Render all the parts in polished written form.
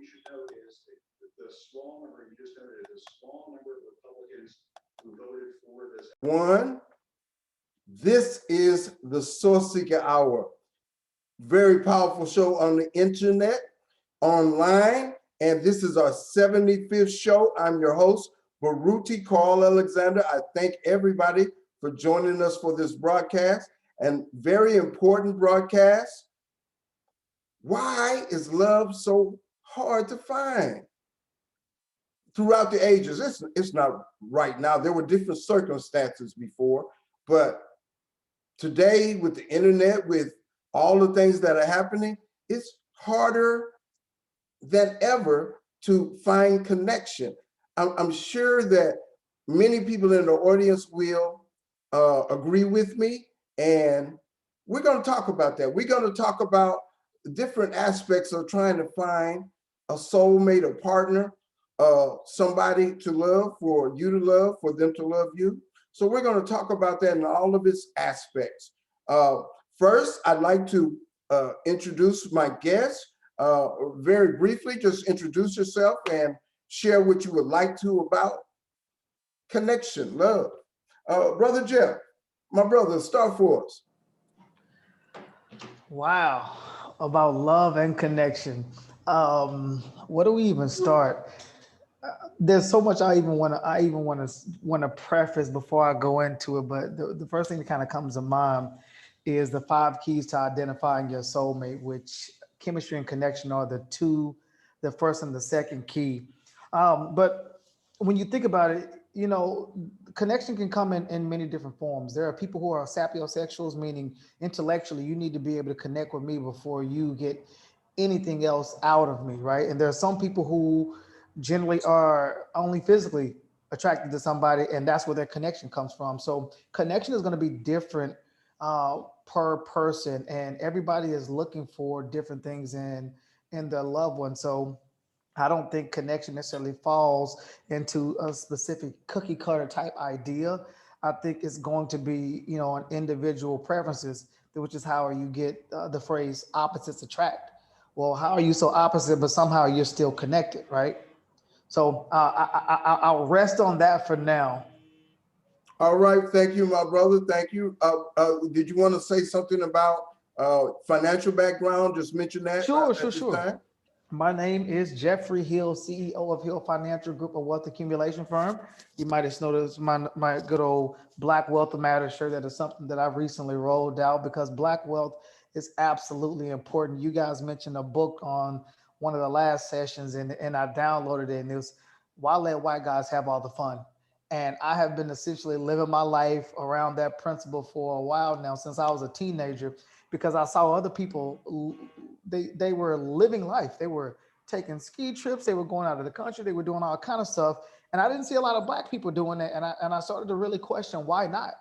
we should know is the small number, you just noted, the small number of Republicans who voted for this. One, this is the Sourceseeker Hour. Very powerful show on the internet, online, and this is our 75th show. I'm your host, Baruti Carl Alexander. I thank everybody for joining us for this broadcast, and very important broadcast. Why is love so hard to find? Throughout the ages, it's not right now. There were different circumstances before, but today with the internet, with all the things that are happening, it's harder than ever to find connection. I'm sure that many people in the audience will agree with me, and we're going to talk about that. We're going to talk about different aspects of trying to find a soulmate, a partner, somebody to love, for you to love, for them to love you. So we're going to talk about that in all of its aspects. First, I'd like to introduce my guest. Very briefly, just introduce yourself and share what you would like to about connection, love. Brother Jeff, my brother, start for us. Wow, about love and connection. Where do we even start? There's so much I even want to preface before I go into it. But the first thing that kind of comes to mind is the 5 keys to identifying your soulmate, which chemistry and connection are the first and the second key. But when you think about it, connection can come in many different forms. There are people who are sapiosexuals, meaning intellectually, you need to be able to connect with me before you get anything else out of me, right? And there are some people who generally are only physically attracted to somebody, and that's where their connection comes from. So connection is going to be different per person, and everybody is looking for different things in their loved one. So I don't think connection necessarily falls into a specific cookie cutter type idea. I think it's going to be, an individual preferences, which is how you get the phrase opposites attract. Well, how are you so opposite, but somehow you're still connected, right? So I'll rest on that for now. All right, thank you, my brother. Thank you. Did you want to say something about financial background? Just mention that Sure, at sure, this sure. time. My name is Jeffrey Hill, CEO of Hill Financial Group, a wealth accumulation firm. You might have noticed my good old Black Wealth Matters shirt. That is something that I've recently rolled out because Black wealth is absolutely important. You guys mentioned a book on one of the last sessions, and I downloaded it, and it was Why Let White Guys Have All the Fun. And I have been essentially living my life around that principle for a while now, since I was a teenager, because I saw other people, they were living life. They were taking ski trips, they were going out of the country, they were doing all kind of stuff. And I didn't see a lot of black people doing that. And I started to really question why not.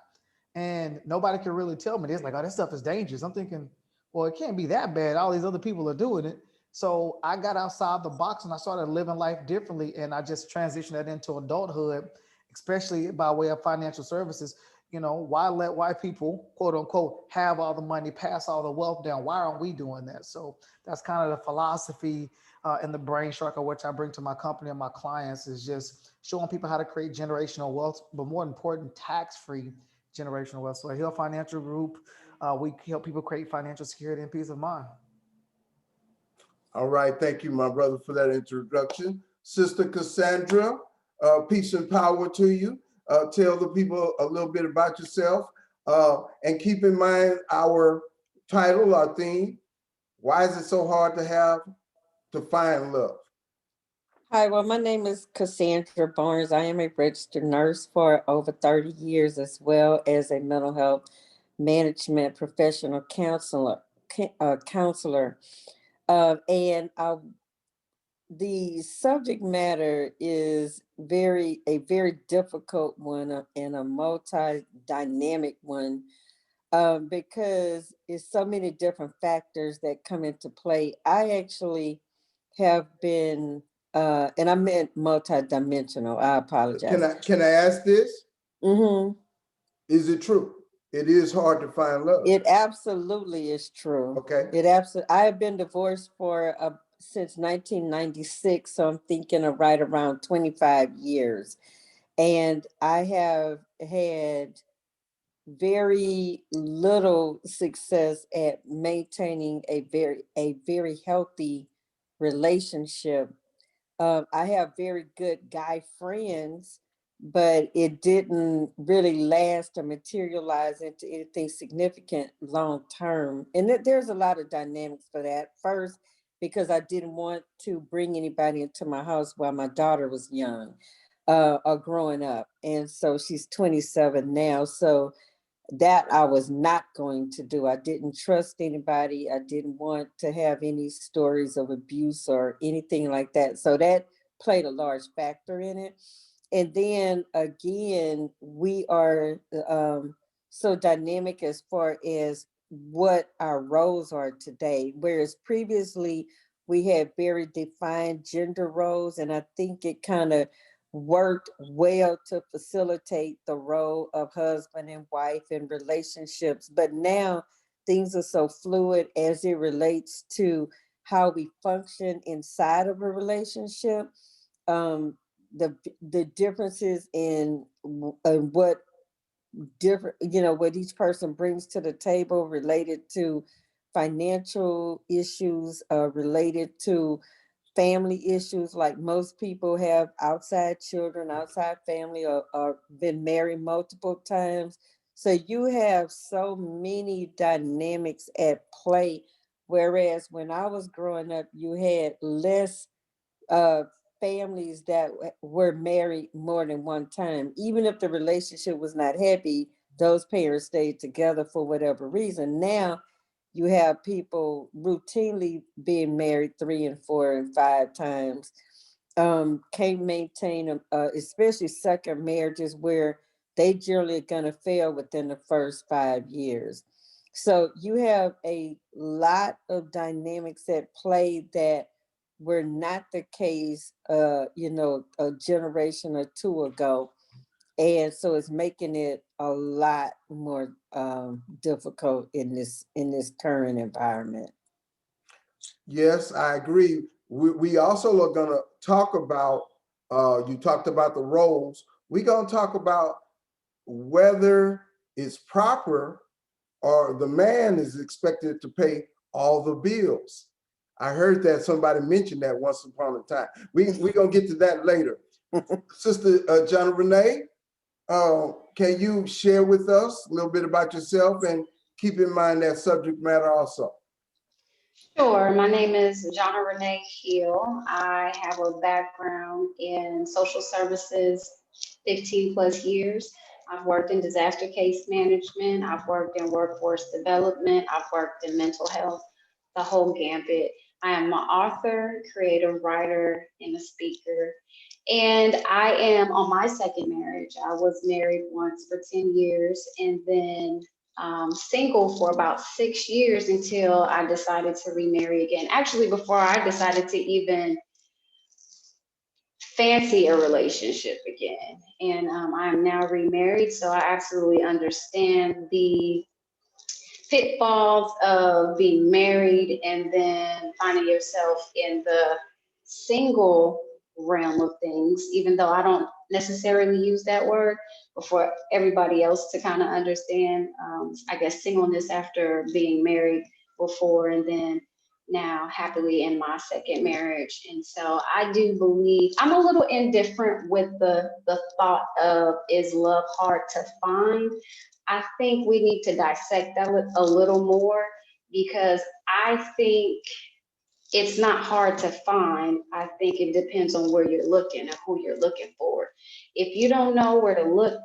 And nobody could really tell me. It's like, oh, this stuff is dangerous. I'm thinking, well, it can't be that bad. All these other people are doing it. So I got outside the box and I started living life differently. And I just transitioned that into adulthood, especially by way of financial services. Why let white people, quote unquote, have all the money, pass all the wealth down? Why aren't we doing that? So that's kind of the philosophy and the brain shark of which I bring to my company and my clients, is just showing people how to create generational wealth, but more important, tax-free generational wealth. So at Hill Financial Group, we help people create financial security and peace of mind. All right, thank you, my brother, for that introduction. Sister Cassandra, peace and power to you. Tell the people a little bit about yourself, and keep in mind our title, our theme. Why is it so hard to find love? Hi, well, my name is Cassandra Barnes. I am a registered nurse for over 30 years, as well as a mental health management professional counselor. And the subject matter is a very difficult one, and a multi-dynamic one, because it's so many different factors that come into play. I actually have been, and I meant multidimensional. I apologize. Can I ask this? Mm-hmm. Is it true? It is hard to find love. It absolutely is true. Okay. I have been divorced for since 1996, so I'm thinking of right around 25 years. And I have had very little success at maintaining a very healthy relationship. I have very good guy friends, but it didn't really last or materialize into anything significant long term. And there's a lot of dynamics for that. First, because I didn't want to bring anybody into my house while my daughter was young or growing up. And so she's 27 now. So that I was not going to do. I didn't trust anybody. I didn't want to have any stories of abuse or anything like that. So that played a large factor in it. And then again, we are so dynamic as far as what our roles are today. Whereas previously we had very defined gender roles, and I think it kind of worked well to facilitate the role of husband and wife in relationships. But now things are so fluid as it relates to how we function inside of a relationship. Um, the differences in what different, what each person brings to the table related to financial issues, related to family issues, like most people have outside children, outside family, or been married multiple times. So you have so many dynamics at play. Whereas when I was growing up, you had less uh, families that were married more than one time. Even if the relationship was not happy, those parents stayed together for whatever reason. Now you have people routinely being married 3 and 4 and 5 times. Can't maintain, especially second marriages, where they generally are going to fail within the first 5 years. So you have a lot of dynamics at play that were not the case, a generation or two ago. And so it's making it a lot more difficult in this current environment. Yes, I agree. We also are gonna talk about, you talked about the roles. We're gonna talk about whether it's proper or the man is expected to pay all the bills. I heard that somebody mentioned that once upon a time. We're gonna get to that later. Sister John Renee, can you share with us a little bit about yourself, and keep in mind that subject matter also? Sure. My name is Jonna Renee Hill. I have a background in social services, 15 plus years. I've worked in disaster case management. I've worked in workforce development. I've worked in mental health, the whole gambit. I am an author, creative writer, and a speaker. And I am on my second marriage. I was married once for 10 years and then single for about 6 years until I decided to remarry again. Actually, before I decided to even fancy a relationship again. And I am now remarried, so I absolutely understand the pitfalls of being married and then finding yourself in the single realm of things, even though I don't necessarily use that word, but for everybody else to kind of understand, I guess, singleness after being married before and then now happily in my second marriage. And so I do believe I'm a little indifferent with the thought of, is love hard to find? I think we need to dissect that a little more, because I think it's not hard to find. I think it depends on where you're looking and who you're looking for. If you don't know where to look,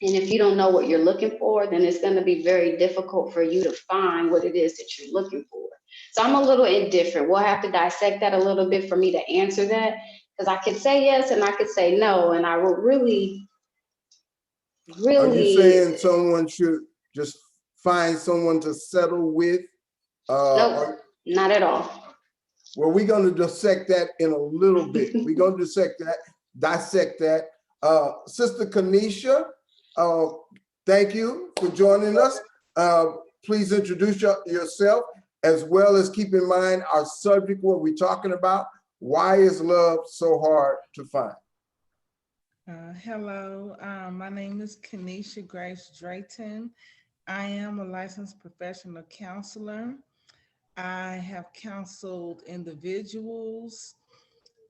and if you don't know what you're looking for, then it's going to be very difficult for you to find what it is that you're looking for. So I'm a little indifferent. We'll have to dissect that a little bit for me to answer that, because I could say yes and I could say no, and I would really Are you really, saying someone should just find someone to settle with? nope, not at all. Well, we're going to dissect that in a little bit. We're going to dissect that. Sister Kanisha, thank you for joining us. Please introduce yourself as well as keep in mind our subject, what we're talking about. Why is love so hard to find? Hello, my name is Kenesha Grace Drayton. I am a licensed professional counselor. I have counseled individuals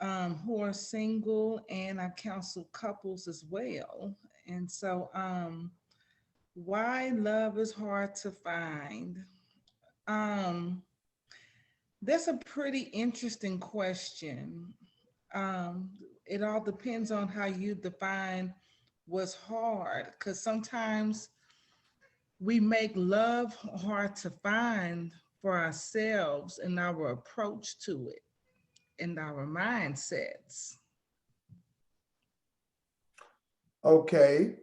who are single, and I counsel couples as well. And so, why love is hard to find? Um, that's a pretty interesting question. Um, it all depends on how you define what's hard, because sometimes we make love hard to find for ourselves in our approach to it and our mindsets. Okay.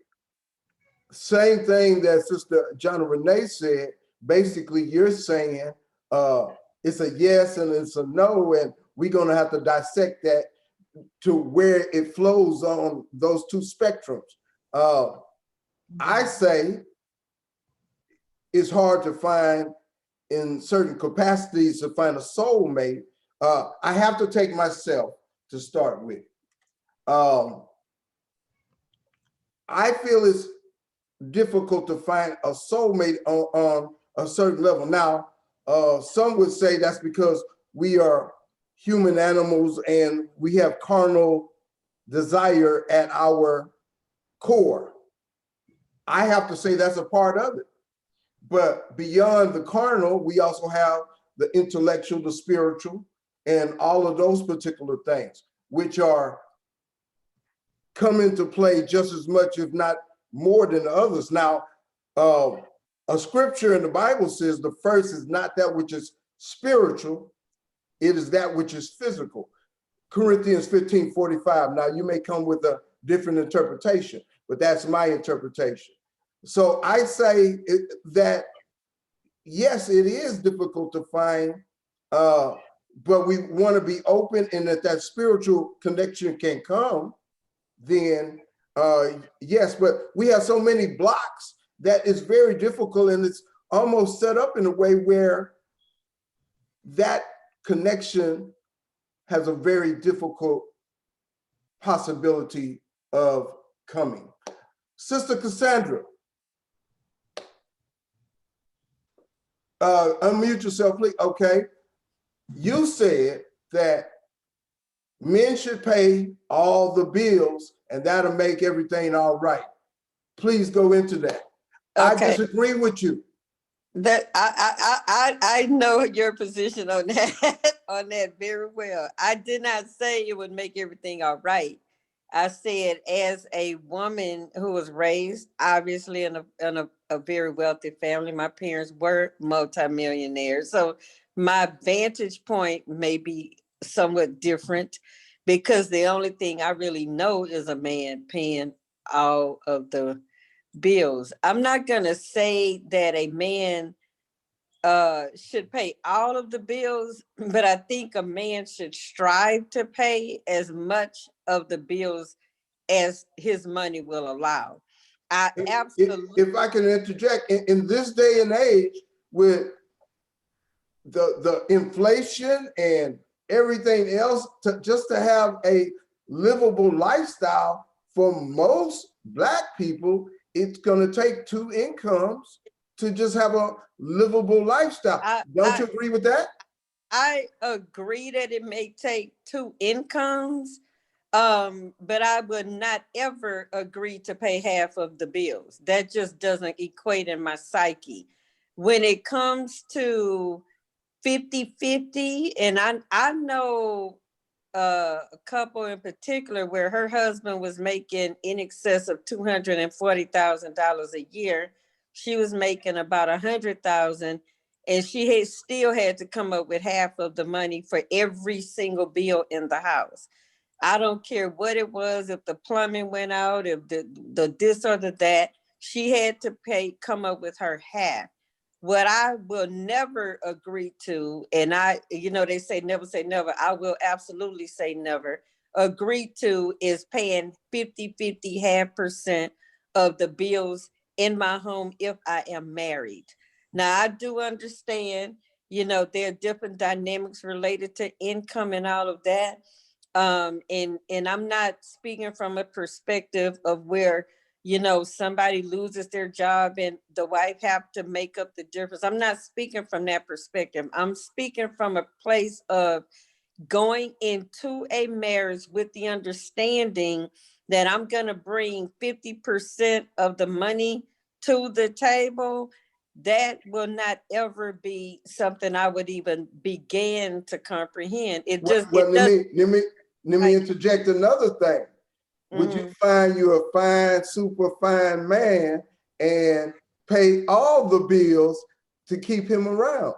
Same thing that Sister Jonna Renee said. Basically, you're saying it's a yes and it's a no, and we're going to have to dissect that to where it flows on those two spectrums. I say it's hard to find in certain capacities to find a soulmate. I have to take myself to start with. I feel it's difficult to find a soulmate on a certain level. Now, some would say that's because we are human animals and we have carnal desire at our core. I have to say that's a part of it. But beyond the carnal, we also have the intellectual, the spiritual, and all of those particular things, which are come into play just as much, if not more than others. Now, a scripture in the Bible says the first is not that which is spiritual, it is that which is physical. Corinthians 15:45. Now, you may come with a different interpretation, but that's my interpretation. So I say that, yes, it is difficult to find, but we want to be open, and that spiritual connection can come, then yes, but we have so many blocks that it's very difficult, and it's almost set up in a way where that connection has a very difficult possibility of coming. Sister Cassandra, unmute yourself, please. Okay. You said that men should pay all the bills and that'll make everything all right. Please go into that. I Okay, disagree with you. that I know your position on that on that very well. I did not say it would make everything all right. I said, as a woman who was raised obviously in a very wealthy family, my parents were multimillionaires. So my vantage point may be somewhat different, because the only thing I really know is a man paying all of the bills. I'm not going to say that a man should pay all of the bills, but I think a man should strive to pay as much of the bills as his money will allow. I absolutely. If I can interject, in this day and age, with the inflation and everything else, just to have a livable lifestyle for most Black people, it's going to take two incomes to just have a livable lifestyle. Don't you agree with that? I agree that it may take two incomes, but I would not ever agree to pay half of the bills. That just doesn't equate in my psyche. When it comes to 50-50, and I know a couple in particular where her husband was making in excess of $240,000 a year. She was making about 100,000, and she had still had to come up with half of the money for every single bill in the house. I don't care what it was, if the plumbing went out, if the this or the that, she had to come up with her half. What I will never agree to, and they say never, I will absolutely say never agree to, is paying 50-50, half percent of the bills in my home if I am married. Now, I do understand You know, there are different dynamics related to income and all of that. And I'm not speaking from a perspective of where, you know, somebody loses their job and the wife have to make up the difference. I'm not speaking from that perspective. I'm speaking from a place of going into a marriage with the understanding that I'm going to bring 50% of the money to the table. That will not ever be something I would even begin to comprehend. It just, Well, it does. let me interject another thing. Would you find you a fine, super fine man and pay all the bills to keep him around?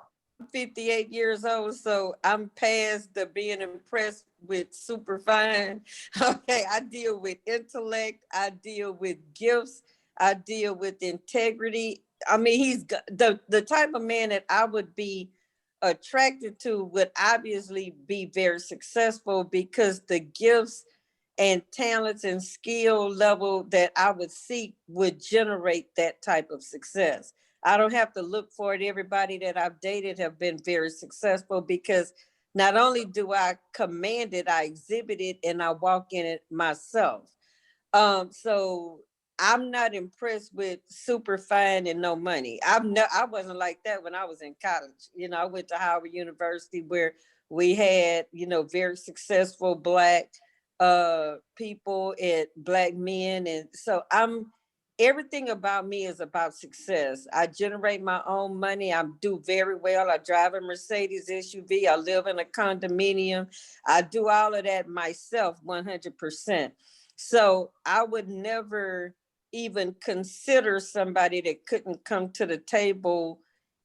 58 years old, so I'm past the being impressed with super fine. Okay, I deal with intellect, I deal with gifts, I deal with integrity. I mean, he's the type of man that I would be attracted to would obviously be very successful because the gifts and talents and skill level that I would seek would generate that type of success. I don't have to look for it. Everybody that I've dated have been very successful because not only do I command it, I exhibit it and I walk in it myself. So I'm not impressed with super fine and no money. I wasn't like that when I was in college. You know, I went to Howard University where we had, you know, very successful Black people and Black men. And so everything about me is about success. I generate my own money. I do very well. I drive a Mercedes SUV. I live in a condominium. I do all of that myself 100%. So I would never even consider somebody that couldn't come to the table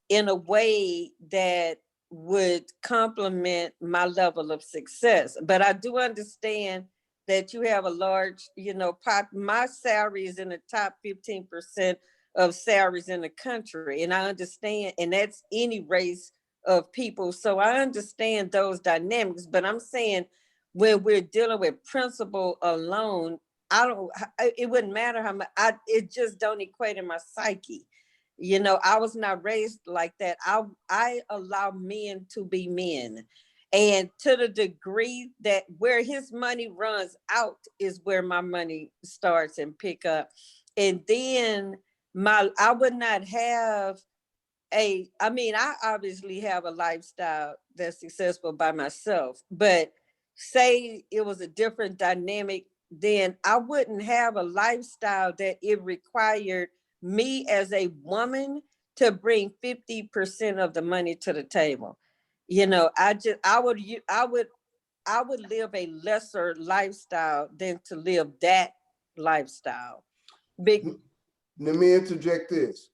in a way that would complement my level of success. But I do understand that you have a large, you know, my salary is in the top 15% of salaries in the country. And I understand, and that's any race of people. So I understand those dynamics, but I'm saying when we're dealing with principle alone, it wouldn't matter how much, it just don't equate in my psyche. You know, I was not raised like that. I allow men to be men. And to the degree that where his money runs out is where my money starts and pick up. And then I would not have I mean, I obviously have a lifestyle that's successful by myself, but say it was a different dynamic, then I wouldn't have a lifestyle that it required me as a woman to bring 50% of the money to the table. You know, I would live a lesser lifestyle than to live that lifestyle. Big. Let me interject this.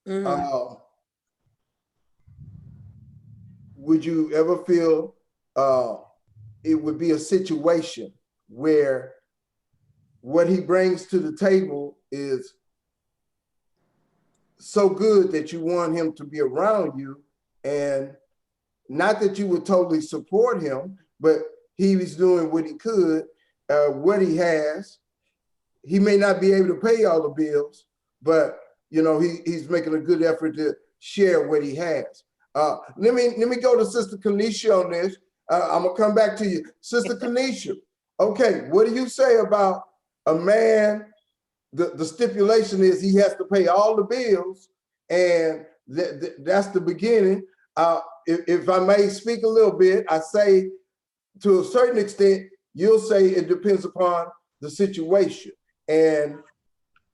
Mhm. Would you ever feel it would be a situation where what he brings to the table is so good that you want him to be around you, and not that you would totally support him, but he was doing what he could, what he has. He may not be able to pay all the bills, but you know he's making a good effort to share what he has. Let me go to Sister Kanisha on this. I'm gonna come back to you, Sister Kanisha. Okay, what do you say about a man? The stipulation is he has to pay all the bills, and that's the beginning. If I may speak a little bit, I say to a certain extent, you'll say it depends upon the situation and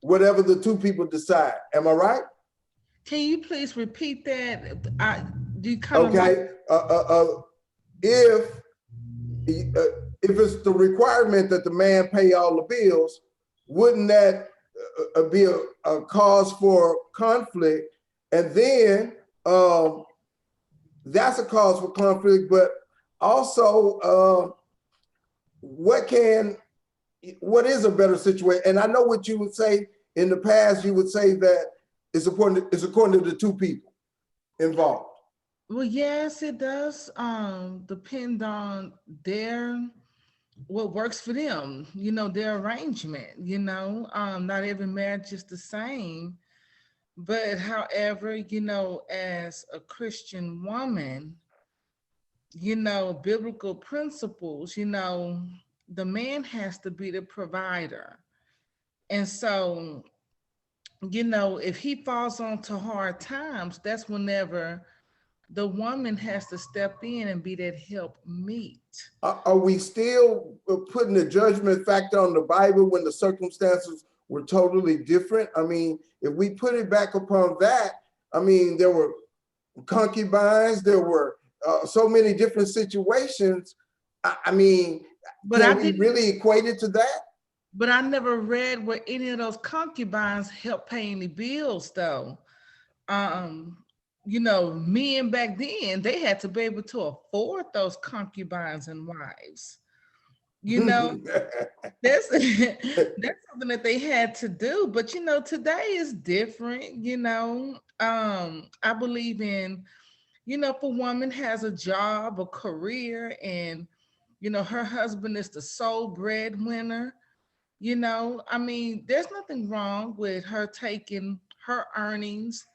whatever the two people decide. Am I right? Can you please repeat that? Do you kind of Okay. If it's the requirement that the man pay all the bills, wouldn't that be a cause for conflict? And then that's a cause for conflict, but also what is a better situation? And I know what you would say in the past. You would say that it's according to the two people involved. Well, yes, it does depend on what works for them, their arrangement, not every marriage is the same. But however, as a Christian woman, biblical principles, the man has to be the provider. And so, if he falls onto hard times, that's whenever the woman has to step in and be that help meet. Are we still putting a judgment factor on the Bible when the circumstances were totally different? I mean, if we put it back upon that, I mean, there were concubines, there were so many different situations. I mean, But I can we didn't, really equate it to that? but I never read where any of those concubines helped pay any bills though. um Men back then, they had to be able to afford those concubines and wives. you know that's that's something that they had to do. But today is different. I believe in, if a woman has a job, a career, and her husband is the sole breadwinner, I mean, there's nothing wrong with her taking her earnings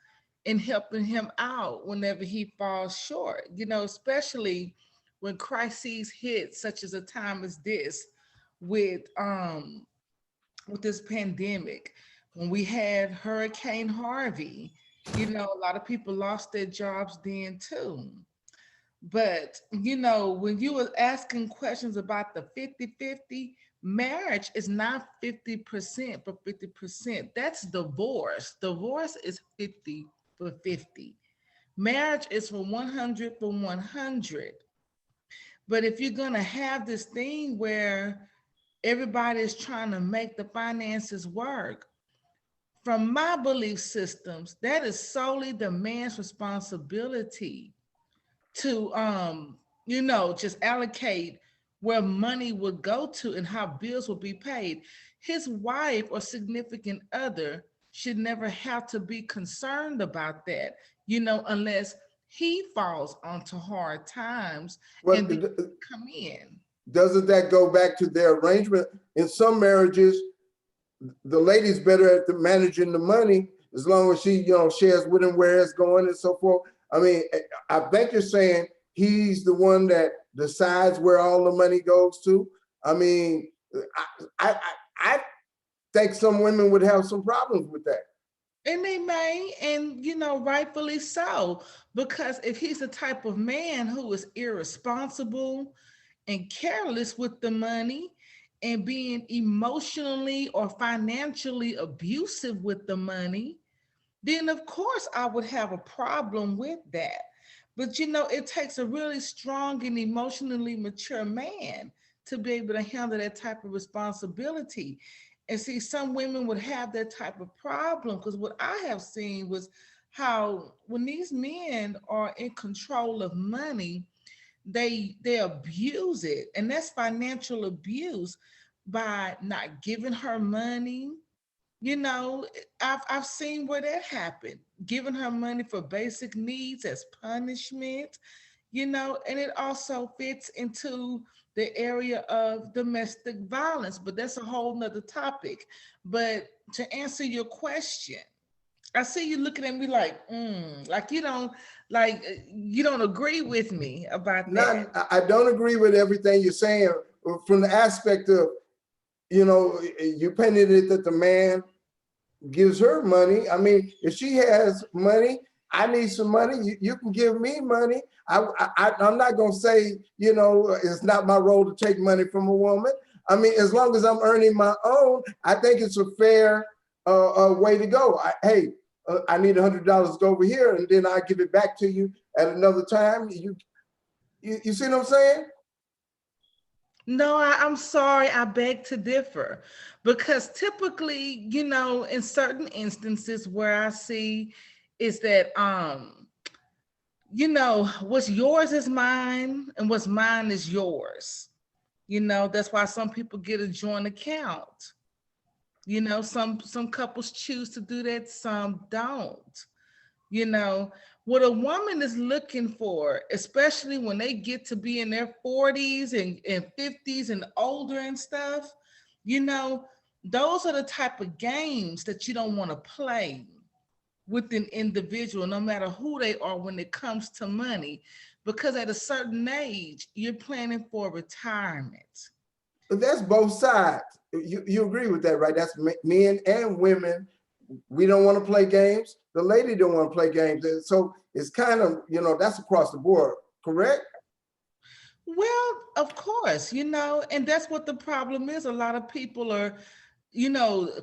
and helping him out whenever he falls short, especially when crises hit, such as a time as this, with this pandemic. When we had Hurricane Harvey, a lot of people lost their jobs then too. But, when you were asking questions about the 50-50, marriage is not 50% for 50%. That's divorce. Divorce is 50 for 50. Marriage is for 100 for 100. But if you're going to have this thing where everybody is trying to make the finances work, from my belief systems, that is solely the man's responsibility to just allocate where money would go to and how bills will be paid. His wife or significant other should never have to be concerned about that, unless he falls onto hard times Well, and then come in. doesn't that go back to their arrangement? In some marriages, the lady's better at managing the money as long as she, shares with him where it's going and so forth. I mean, I bet you're saying he's the one that decides where all the money goes to. I mean, I, I, I think some women would have some problems with that. And they may, and rightfully so, because if he's the type of man who is irresponsible and careless with the money and being emotionally or financially abusive with the money, then of course I would have a problem with that. But it takes a really strong and emotionally mature man to be able to handle that type of responsibility. And see, some women would have that type of problem because what I have seen was how when these men are in control of money, they abuse it. And that's financial abuse by not giving her money. You know, I've seen where that happened, giving her money for basic needs as punishment, and it also fits into the area of domestic violence, but that's a whole nother topic. But to answer your question, I see you looking at me like you don't agree with me about that. I don't agree with everything you're saying from the aspect of, you painted it that the man gives her money. I mean, if she has money, I need some money. You can give me money. I'm not gonna say, it's not my role to take money from a woman. I mean, as long as I'm earning my own, I think it's a fair way to go. I need $100 to go over here, and then I give it back to you at another time. You see what I'm saying? No, I'm sorry. I beg to differ because typically, in certain instances where I see is that, what's yours is mine and what's mine is yours. That's why some people get a joint account. Some couples choose to do that, some don't. What a woman is looking for, especially when they get to be in their 40s and 50s and older and stuff, those are the type of games that you don't want to play with an individual, no matter who they are when it comes to money, because at a certain age, you're planning for retirement. But that's both sides. You agree with that, right? That's men and women. We don't want to play games. The lady don't want to play games. And so it's kind of, that's across the board, correct? Well, of course, and that's what the problem is. A lot of people are,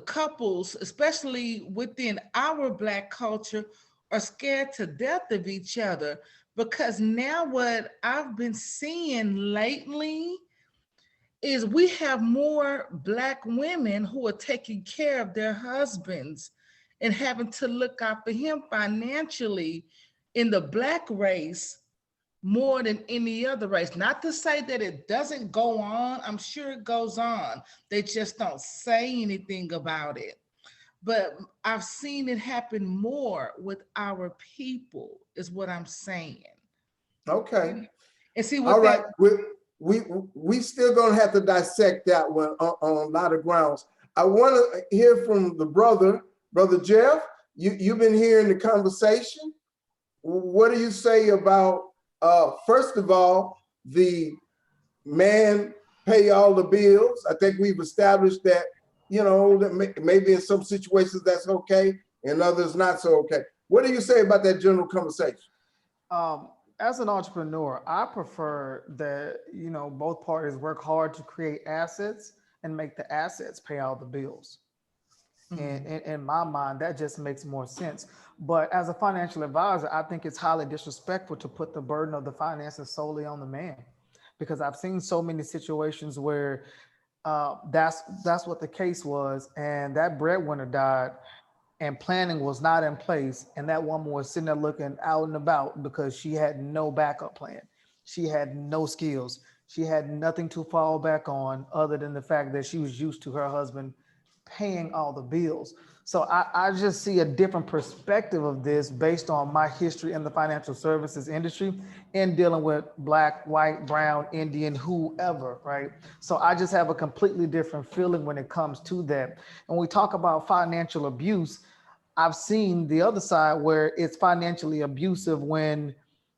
couples, especially within our Black culture, are scared to death of each other, because now what I've been seeing lately is we have more Black women who are taking care of their husbands and having to look out for him financially in the Black race more than any other race. Not to say that it doesn't go on. I'm sure it goes on. They just don't say anything about it. But I've seen it happen more with our people, is what I'm saying. Okay. And see All what right. that We still gonna have to dissect that one on a lot of grounds. I want to hear from the brother Jeff. You've been hearing the conversation. What do you say about first of all, the man pay all the bills? I think we've established that, that maybe in some situations that's okay, and others not so okay. What do you say about that general conversation? As an entrepreneur, I prefer that, both parties work hard to create assets and make the assets pay all the bills. And in my mind, that just makes more sense. But as a financial advisor, I think it's highly disrespectful to put the burden of the finances solely on the man, because I've seen so many situations where that's what the case was, and that breadwinner died, and planning was not in place, and that woman was sitting there looking out and about because she had no backup plan. She had no skills. She had nothing to fall back on other than the fact that she was used to her husband paying all the bills. So I just see a different perspective of this based on my history in the financial services industry and dealing with Black, white, brown, Indian, whoever, right? So I just have a completely different feeling when it comes to that. And when we talk about financial abuse, I've seen the other side where it's financially abusive when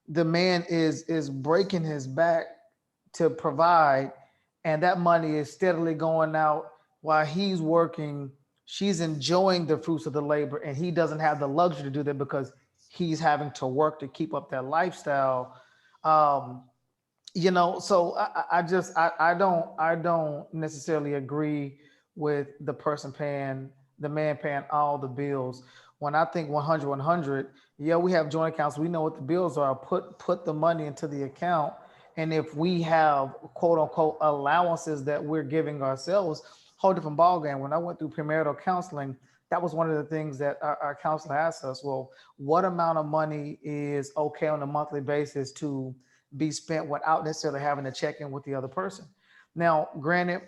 the man is breaking his back to provide, and that money is steadily going out while he's working. She's enjoying the fruits of the labor, and he doesn't have the luxury to do that because he's having to work to keep up that lifestyle. Um, so I don't necessarily agree with the man paying all the bills. When I think 100, yeah, we have joint accounts, we know what the bills are. Put the money into the account, and if we have quote unquote allowances that we're giving ourselves, whole different ballgame. When I went through premarital counseling, that was one of the things that our counselor asked us. Well, what amount of money is okay on a monthly basis to be spent without necessarily having to check in with the other person? Now, granted,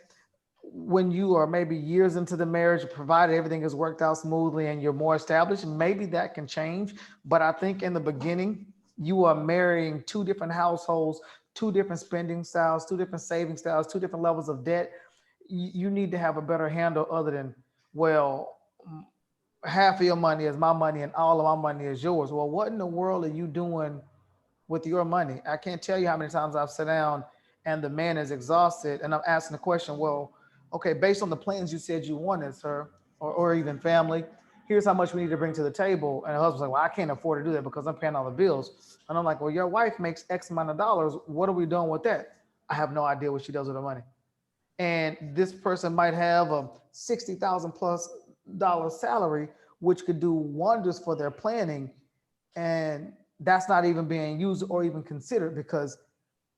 when you are maybe years into the marriage, provided everything has worked out smoothly and you're more established, maybe that can change. But I think in the beginning, you are marrying two different households, two different spending styles, two different saving styles, two different levels of debt. You need to have a better handle other than, well, half of your money is my money and all of my money is yours. Well, what in the world are you doing with your money? I can't tell you how many times I've sat down and the man is exhausted and I'm asking the question, well, okay, based on the plans you said you wanted, sir, or even family, here's how much we need to bring to the table. And the husband's like, well, I can't afford to do that because I'm paying all the bills. And I'm like, well, your wife makes X amount of dollars. What are we doing with that? I have no idea what she does with her money. And this person might have a 60,000 plus dollar salary, which could do wonders for their planning. And that's not even being used or even considered because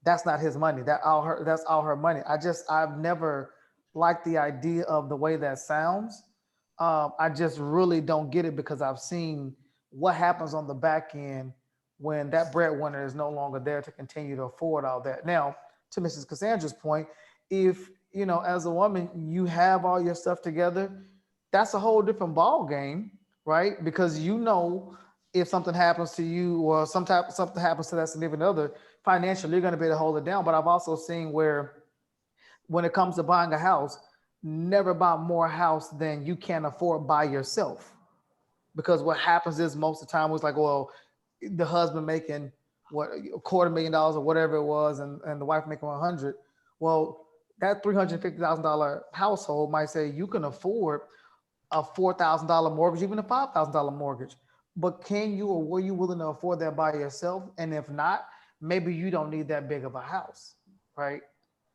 that's not his money. That's all her money. I've never liked the idea of the way that sounds. I just really don't get it because I've seen what happens on the back end when that breadwinner is no longer there to continue to afford all that. Now, to Mrs. Cassandra's point, if as a woman, you have all your stuff together, that's a whole different ball game, right? Because if something happens to you or something happens to that significant other, financially, you're going to be able to hold it down. But I've also seen where when it comes to buying a house, never buy more house than you can afford by yourself. because what happens is most of the time it's like, well, the husband making what, $250,000 or whatever it was, and the wife making 100. Well, that $350,000 household might say you can afford a $4,000 mortgage, even a $5,000 mortgage. But can you, or were you willing to afford that by yourself? And if not, maybe you don't need that big of a house, right?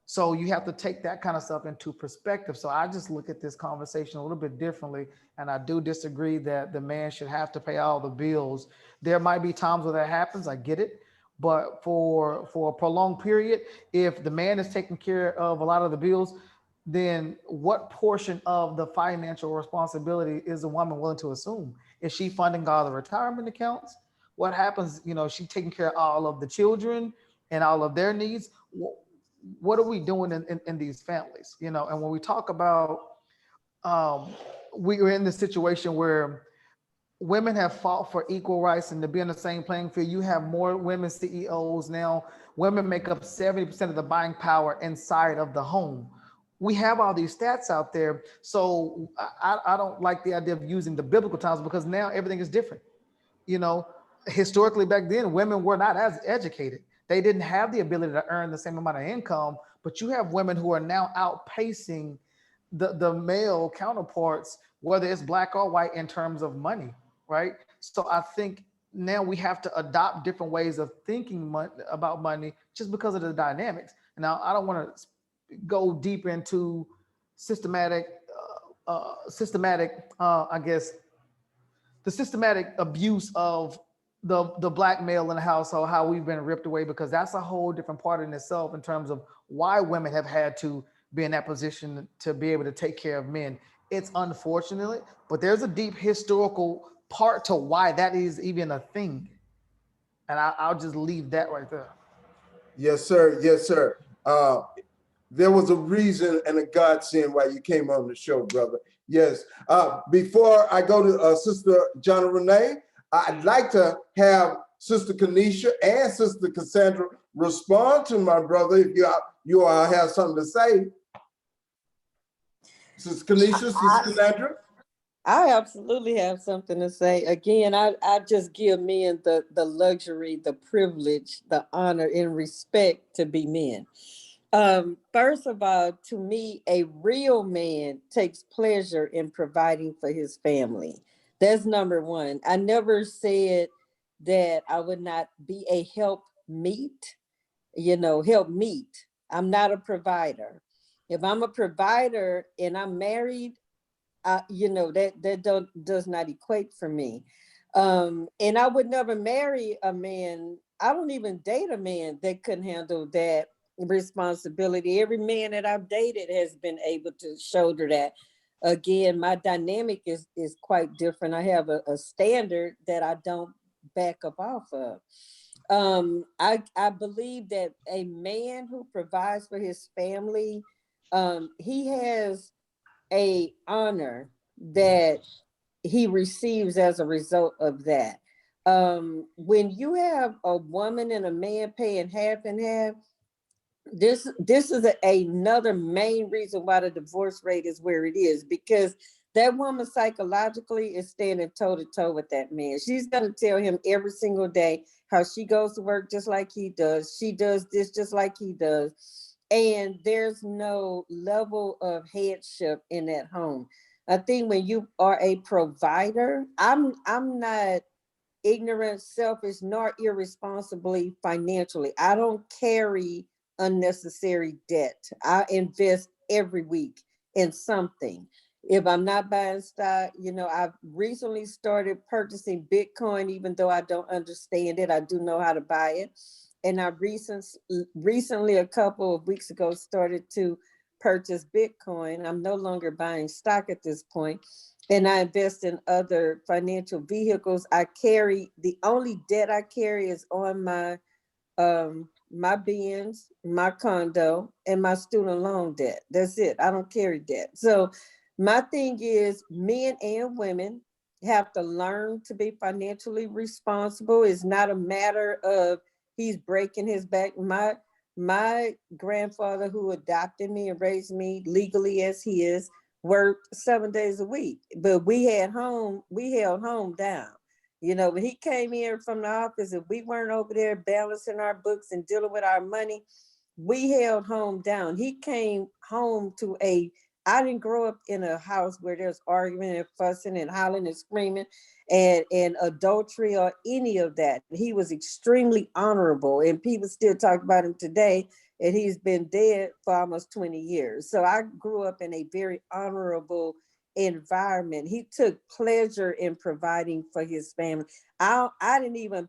So you have to take that kind of stuff into perspective. So I just look at this conversation a little bit differently. And I do disagree that the man should have to pay all the bills. There might be times where that happens. I get it. But for a prolonged period, if the man is taking care of a lot of the bills, then what portion of the financial responsibility is the woman willing to assume? Is she funding all the retirement accounts? What happens, she taking care of all of the children and all of their needs? What are we doing in these families? And when we talk about, we are in this situation where women have fought for equal rights and to be on the same playing field. You have more women CEOs now. Women make up 70% of the buying power inside of the home. We have all these stats out there. So I don't like the idea of using the biblical times, because now everything is different. Historically back then, women were not as educated. They didn't have the ability to earn the same amount of income, but you have women who are now outpacing the male counterparts, whether it's black or white, in terms of money, right? So I think now we have to adopt different ways of thinking about money just because of the dynamics. Now, I don't want to go deep into systematic, I guess, the systematic abuse of the black male in the household, how we've been ripped away, because that's a whole different part in itself in terms of why women have had to be in that position to be able to take care of men. It's unfortunate, but there's a deep historical part to why that is even a thing. And I'll just leave that right there. Yes, sir. Yes, sir. There was a reason and a godsend why you came on the show, brother. Yes. Before I go to Sister Jonna Renee, I'd like to have Sister Kanisha and Sister Cassandra respond to my brother if you all have something to say. Sister Kanisha, Sister Cassandra? I absolutely have something to say. Again, I just give men the luxury, the privilege, the honor, and respect to be men. First of all, to me, a real man takes pleasure in providing for his family. That's number one. I never said that I would not be a help meet. I'm not a provider. If I'm a provider and I'm married, that does not equate for me. And I would never marry a man. I don't even date a man that couldn't handle that responsibility. Every man that I've dated has been able to shoulder that. Again, my dynamic is quite different. I have a standard that I don't back up off of. I believe that a man who provides for his family, he has a honor that he receives as a result of that. When you have a woman and a man paying half and half, this is another main reason why the divorce rate is where it is, because that woman psychologically is standing toe to toe with that man. She's going to tell him every single day how she goes to work just like he does. She does this just like he does. And there's no level of headship in that home. I think when you are a provider, I'm not ignorant, selfish, nor irresponsibly financially. I don't carry unnecessary debt. I invest every week in something. If I'm not buying stock, I've recently started purchasing Bitcoin, even though I don't understand it. I do know how to buy it. And I recently, a couple of weeks ago, started to purchase Bitcoin. I'm no longer buying stock at this point. And I invest in other financial vehicles. The only debt I carry is on my Benz, my condo, and my student loan debt. That's it. I don't carry debt. So my thing is, men and women have to learn to be financially responsible. It's not a matter of he's breaking his back. My grandfather, who adopted me and raised me legally as he is, worked 7 days a week, but we held home down. You know, when he came in from the office, if we weren't over there balancing our books and dealing with our money, we held home down. He came home to I didn't grow up in a house where there's arguing and fussing and hollering and screaming and adultery or any of that. He was extremely honorable, and people still talk about him today, and he's been dead for almost 20 years. So I grew up in a very honorable environment. He took pleasure in providing for his family. I didn't even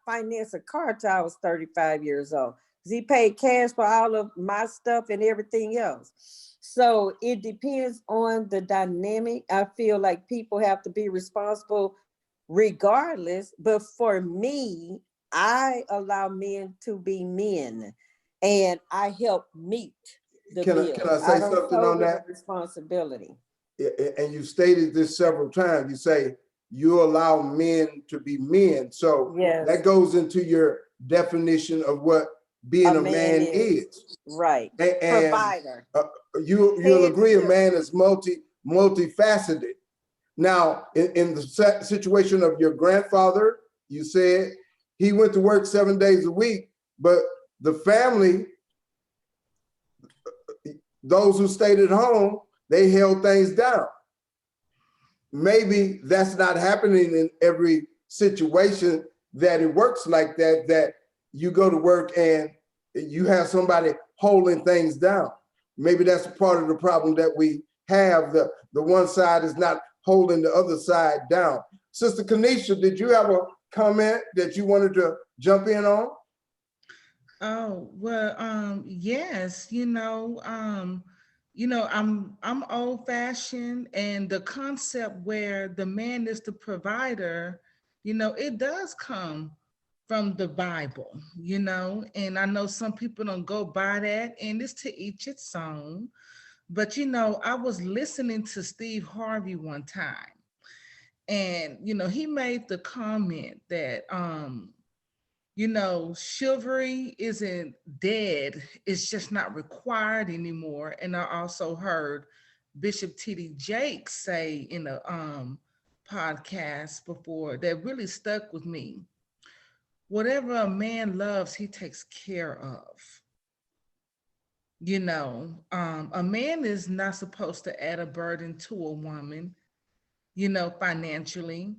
finance a car till I was 35 years old. He paid cash for all of my stuff and everything else. So it depends on the dynamic. I feel like people have to be responsible regardless. But for me, I allow men to be men, and I help meet the Can bill. I say don't something hold on that? responsibility. And you stated this several times. You say you allow men to be men. So Yes, that goes into your definition of what being a man is. right. And Provider. you'll agree a Headship. man is multifaceted. Now, in the situation of your grandfather, you said he went to work 7 days a week, but the family, those who stayed at home, they held things down. Maybe that's not happening in every situation that it works like that, that you go to work and you have somebody holding things down. Maybe that's part of the problem that we have. The one side is not holding the other side down. Sister Kanisha, did you have a comment that you wanted to jump in on? Oh, well, yes, I'm old fashioned, and the concept where the man is the provider, it does come from the Bible, and I know some people don't go by that, and it's to each its own. But I was listening to Steve Harvey one time, and he made the comment that chivalry isn't dead, it's just not required anymore. And I also heard Bishop T.D. Jakes say in a podcast before that really stuck with me. Whatever a man loves, he takes care of. A man is not supposed to add a burden to a woman, financially.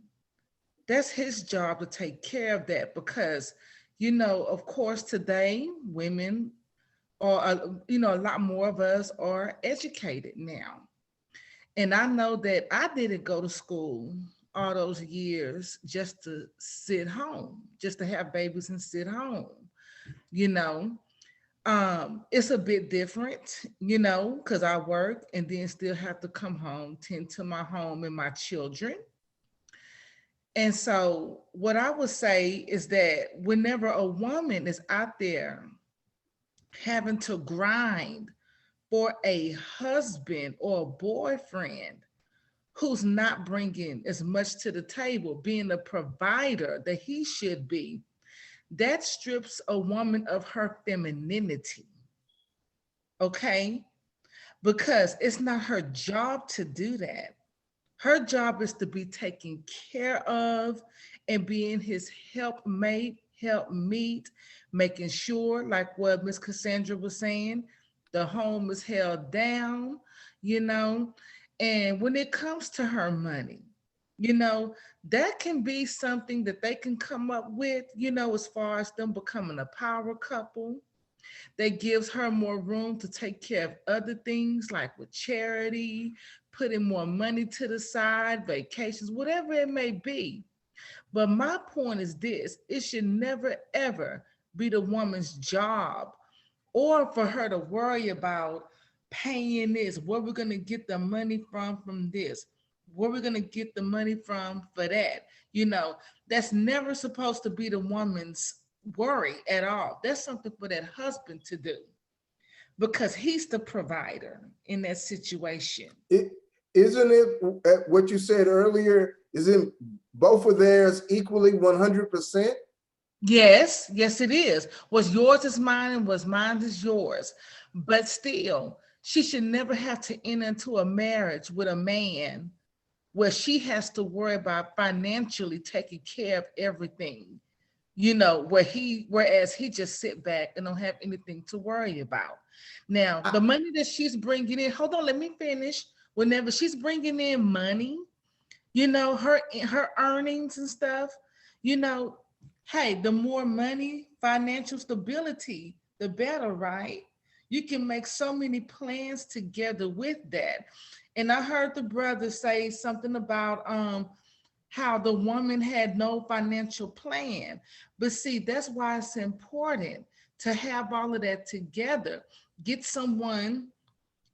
That's his job to take care of that, because of course today women are a lot more of us are educated now, and I know that I didn't go to school all those years just to sit home, just to have babies and sit home. you know it's a bit different, because I work and then still have to come home, tend to my home and my children. And so, what I would say is that whenever a woman is out there having to grind for a husband or a boyfriend who's not bringing as much to the table, being the provider that he should be, that strips a woman of her femininity. Okay? Because it's not her job to do that. Her job is to be taken care of and being his helpmate, helpmeet, making sure, like what Miss Cassandra was saying, the home is held down, you know. And when it comes to her money, that can be something that they can come up with, as far as them becoming a power couple. That gives her more room to take care of other things, like with charity, putting more money to the side, vacations, whatever it may be. But my point is this: it should never, ever be the woman's job or for her to worry about paying this, where we're going to get the money from this, where we're going to get the money from for that. That's never supposed to be the woman's worry at all. That's something for that husband to do, because he's the provider in that situation. Isn't it what you said earlier? Isn't both of theirs equally 100%? Yes, it is. What's yours is mine, and what's mine is yours. But still, she should never have to enter into a marriage with a man where she has to worry about financially taking care of everything, whereas he just sit back and don't have anything to worry about. Now, the money that she's bringing in, hold on, let me finish. Whenever she's bringing in money, her earnings and stuff, hey, the more money, financial stability, the better, right? You can make so many plans together with that. And I heard the brother say something about how the woman had no financial plan. But see, that's why it's important to have all of that together. Get someone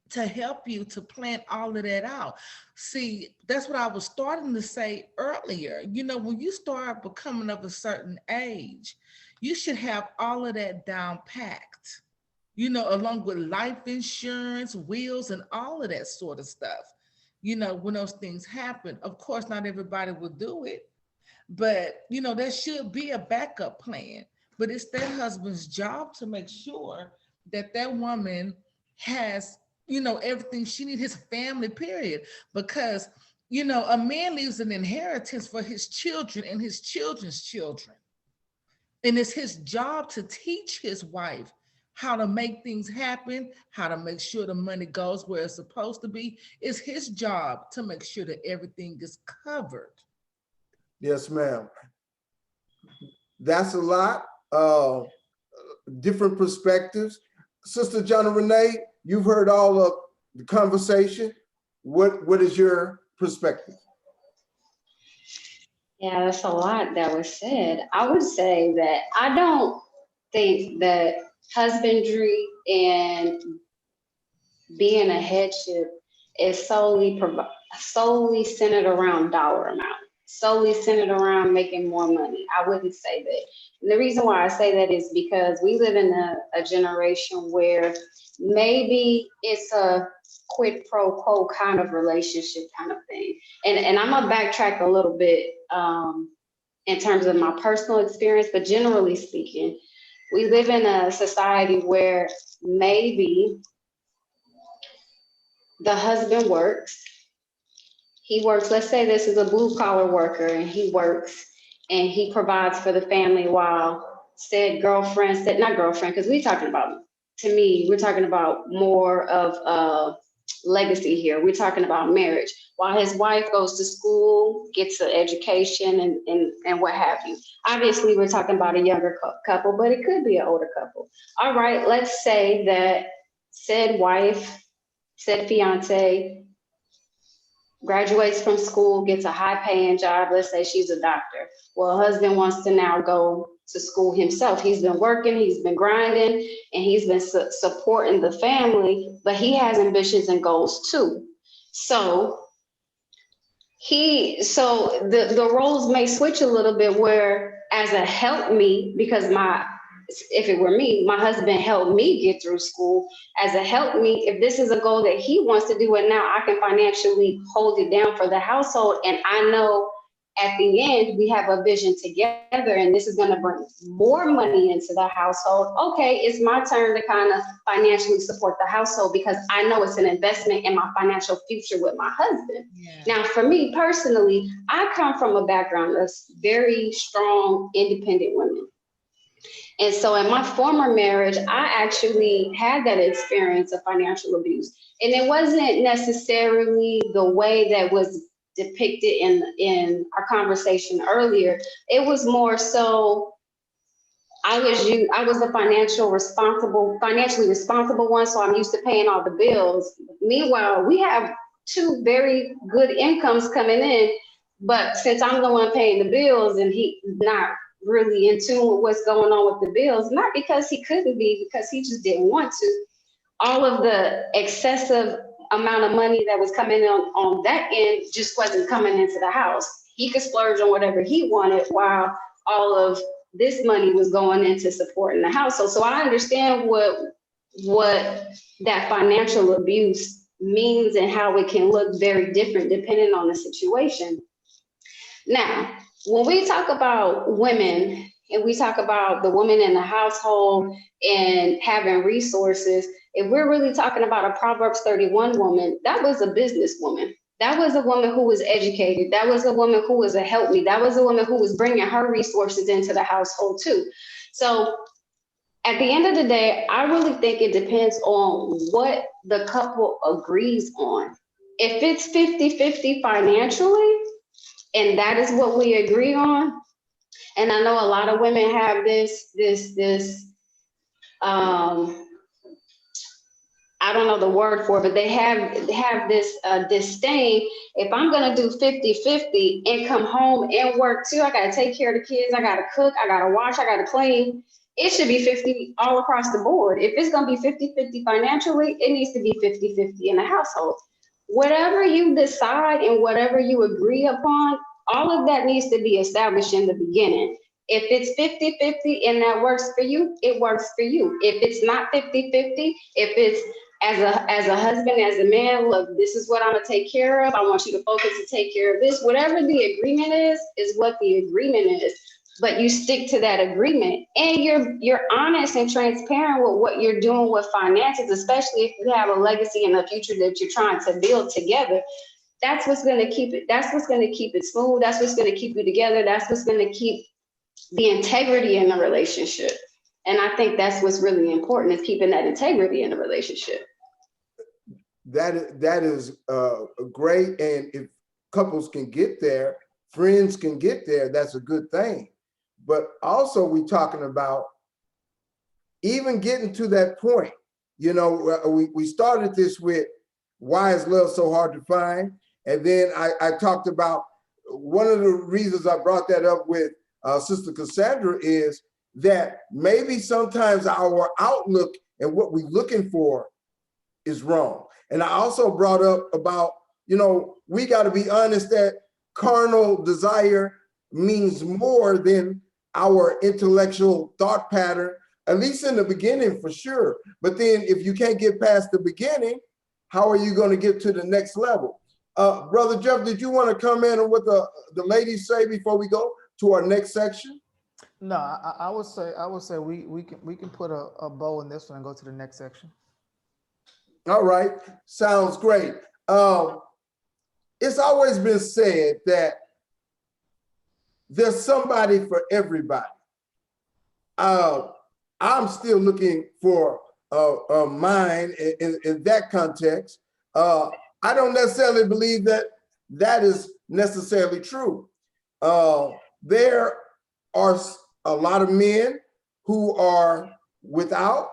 to help you to plan all of that out. See, that's what I was starting to say earlier. When you start becoming of a certain age, you should have all of that down packed, along with life insurance, wills, and all of that sort of stuff. When those things happen, of course, not everybody will do it, but there should be a backup plan. But it's that husband's job to make sure that that woman has everything she needs, his family, period. Because a man leaves an inheritance for his children and his children's children, and it's his job to teach his wife how to make things happen, how to make sure the money goes where it's supposed to be. It's his job to make sure that everything is covered. Yes, ma'am. That's a lot. Different perspectives. Sister Jonna Renee, you've heard all of the conversation. What is your perspective? Yeah, that's a lot that was said. I would say that I don't think that husbandry and being a headship is solely centered around dollar amount, solely centered around making more money. I wouldn't say that. And the reason why I say that is because we live in a generation where maybe it's a quid pro quo kind of relationship kind of thing. And I'm gonna backtrack a little bit in terms of my personal experience, but generally speaking, we live in a society where maybe the husband works. He works, let's say this is a blue collar worker, and he works and he provides for the family while not girlfriend, because we're talking about more of a legacy here. We're talking about marriage. While his wife goes to school, gets an education and what have you. Obviously, we're talking about a younger couple, but it could be an older couple. All right, let's say that said wife, said fiance, graduates from school, gets a high-paying job. Let's say she's a doctor. Well, husband wants to now go to school himself. He's been working, he's been grinding, and he's been supporting the family, but he has ambitions and goals too. So the roles may switch a little bit, where as a help me, because if it were me, my husband helped me get through school. As a help me, if this is a goal that he wants to do, and now I can financially hold it down for the household, and I know at the end we have a vision together, and this is going to bring more money into the household. Okay, it's my turn to kind of financially support the household, because I know it's an investment in my financial future with my husband. Yeah. Now, for me personally, I come from a background of very strong, independent women. And so in my former marriage, I actually had that experience of financial abuse. And it wasn't necessarily the way that was depicted in our conversation earlier. It was more so I was the financially responsible one, so I'm used to paying all the bills. Meanwhile, we have two very good incomes coming in, but since I'm the one paying the bills and he not really in tune with what's going on with the bills, not because he couldn't be, because he just didn't want to. All of the excessive amount of money that was coming on that end just wasn't coming into the house. He could splurge on whatever he wanted, while all of this money was going into supporting the household. So I understand what that financial abuse means and how it can look very different depending on the situation. Now, when we talk about women and we talk about the woman in the household and having resources, If we're really talking about a Proverbs 31 woman, that was a businesswoman. That was a woman who was educated. That was a woman who was a helpmeet. That was a woman who was bringing her resources into the household too. So at the end of the day, I really think it depends on what the couple agrees on. If it's 50-50 financially, and that is what we agree on, and I know a lot of women have this, I don't know the word for it, but they have this disdain. If I'm gonna do 50-50 and come home and work too, I gotta take care of the kids, I gotta cook, I gotta wash, I gotta clean. It should be 50 all across the board. If it's gonna be 50-50 financially, it needs to be 50-50 in the household. Whatever you decide and whatever you agree upon, all of that needs to be established in the beginning. If it's 50-50 and that works for you, it works for you. If it's not 50-50, if it's as a husband, as a man, look, this is what I'm gonna take care of. I want you to focus to take care of this. Whatever the agreement is what the agreement is. But you stick to that agreement, and you're honest and transparent with what you're doing with finances, especially if you have a legacy in the future that you're trying to build together. That's what's gonna keep it. That's what's gonna keep it smooth. That's what's gonna keep you together. That's what's gonna keep the integrity in the relationship. And I think that's what's really important, is keeping that integrity in the relationship. That is great. And if couples can get there, friends can get there, that's a good thing. But also we're talking about even getting to that point. You know, we started this with why is love so hard to find? And then I talked about one of the reasons I brought that up with Sister Cassandra is that maybe sometimes our outlook and what we're looking for is wrong. And I also brought up about, you know, we got to be honest that carnal desire means more than our intellectual thought pattern, at least in the beginning for sure. But then if you can't get past the beginning, how are you going to get to the next level? Brother Jeff, did you want to comment on what the ladies say before we go to our next section? No, I would say we can put a bow in this one and go to the next section. All right, sounds great. It's always been said that there's somebody for everybody. I'm still looking for mine in that context. I don't necessarily believe that that is necessarily true. There are a lot of men who are without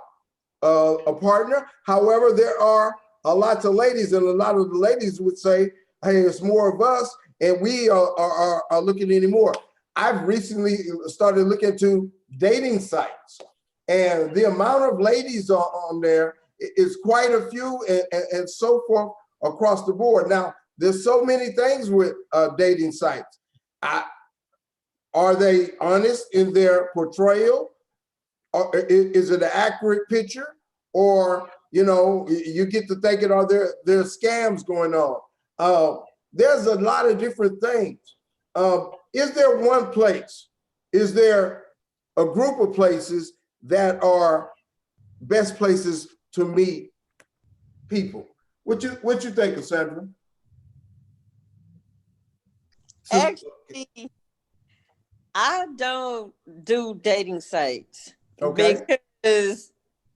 a partner. However, there are a lot of ladies, and a lot of the ladies would say, hey, it's more of us, and we are looking anymore. I've recently started looking to dating sites, and the amount of ladies on there is quite a few, and so forth across the board. Now, there's so many things with dating sites. Are they honest in their portrayal? Or is it an accurate picture? Or, you know, you get to thinking, are there scams going on? There's a lot of different things. Is there one place? Is there a group of places that are best places to meet people? What you think, Cassandra? Actually, I don't do dating sites. Okay. Because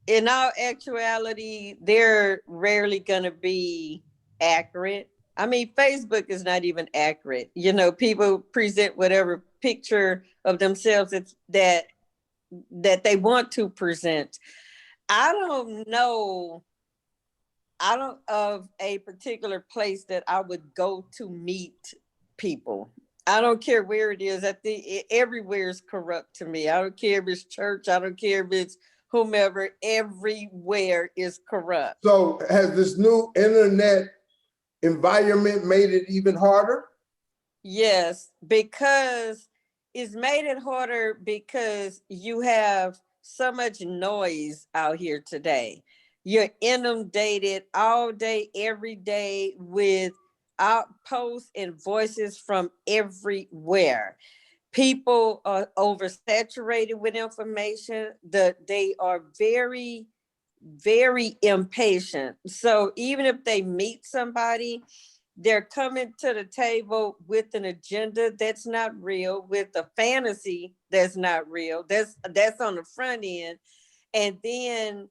in all actuality, they're rarely going to be accurate. I mean, Facebook is not even accurate. You know, people present whatever picture of themselves that they want to present. I don't know. I don't of a particular place that I would go to meet people. I don't care where it is. I think everywhere is corrupt to me. I don't care if it's church. I don't care if it's whomever. Everywhere is corrupt. So has this new internet environment made it even harder? Yes, because it's made it harder because you have so much noise out here today. You're inundated all day, every day with outposts and voices from everywhere. People are oversaturated with information. They are very very impatient. So even if they meet somebody, they're coming to the table with an agenda that's not real, with a fantasy that's not real. That's on the front end. And then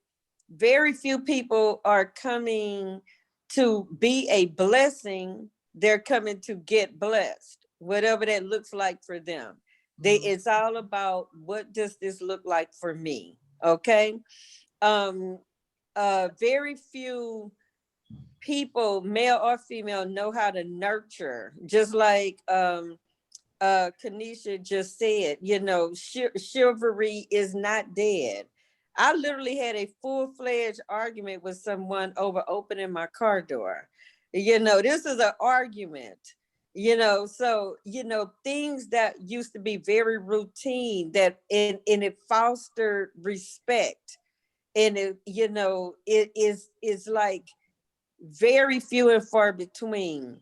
very few people are coming to be a blessing. They're coming to get blessed, whatever that looks like for them. It's all about, what does this look like for me? Okay. Very few people, male or female, know how to nurture, just like Kanisha just said, chivalry is not dead. I literally had a full-fledged argument with someone over opening my car door. This is an argument, so, things that used to be very routine, that and it fostered respect. And it's like very few and far between.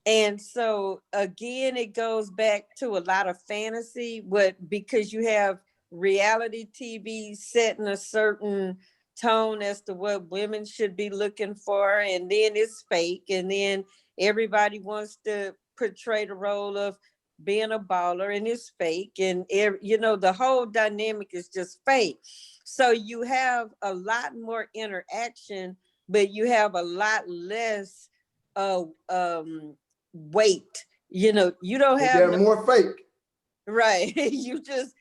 And so again, it goes back to a lot of fantasy, because you have reality TV setting a certain tone as to what women should be looking for, and then it's fake, and then everybody wants to portray the role of being a baller, and it's fake, and the whole dynamic is just fake. So you have a lot more interaction, but you have a lot less weight. You don't have They're more fake. right. you just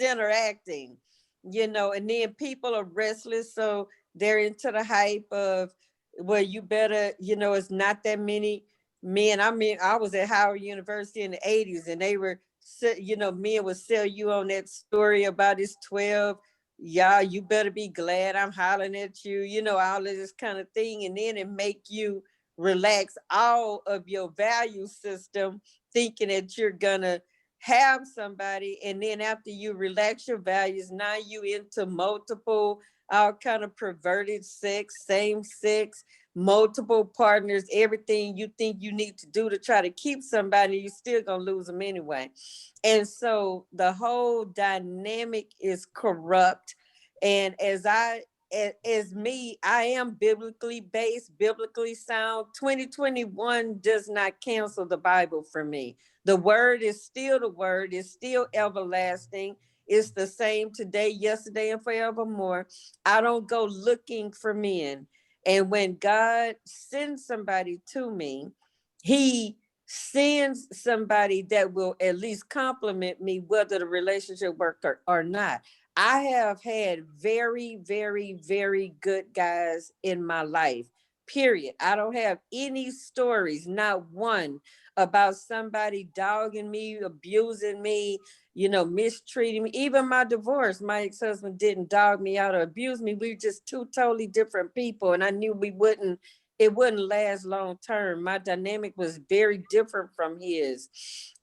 interacting, and then people are restless, so they're into the hype of, well, you better, it's not that many men. I mean, I was at Howard University in the 80s, and they were, men would sell you on that story about his 12. Yeah, you better be glad I'm hollering at you, all of this kind of thing. And then it make you relax all of your value system, thinking that you're gonna have somebody, and then after you relax your values, now you into multiple, all kind of perverted sex, same sex, multiple partners, everything you think you need to do to try to keep somebody, you're still gonna lose them anyway. And so the whole dynamic is corrupt. And as me, I am biblically based, biblically sound. 2021 does not cancel the Bible for me. The word is still the word, it's still everlasting. It's the same today, yesterday, and forevermore. I don't go looking for men. And when God sends somebody to me, he sends somebody that will at least compliment me, whether the relationship worked or not. I have had very, very, very good guys in my life, period. I don't have any stories, not one, about somebody dogging me, abusing me, mistreating me. Even my divorce, my ex-husband didn't dog me out or abuse me. We were just two totally different people. And I knew it wouldn't last long term. My dynamic was very different from his.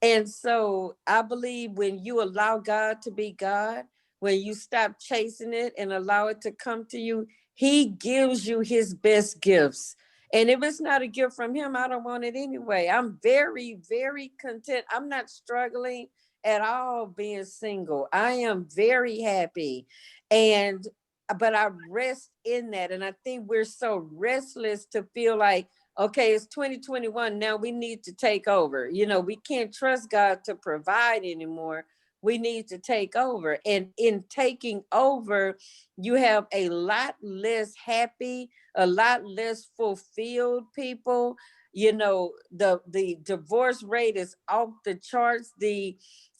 And so I believe when you allow God to be God, when you stop chasing it and allow it to come to you, he gives you his best gifts. And if it's not a gift from him, I don't want it anyway. I'm very, very content. I'm not struggling at all being single. I am very happy. But I rest in that. And I think we're so restless to feel like, okay, it's 2021. Now we need to take over. We can't trust God to provide anymore. We need to take over. And in taking over, you have a lot less happy, a lot less fulfilled people. The divorce rate is off the charts. The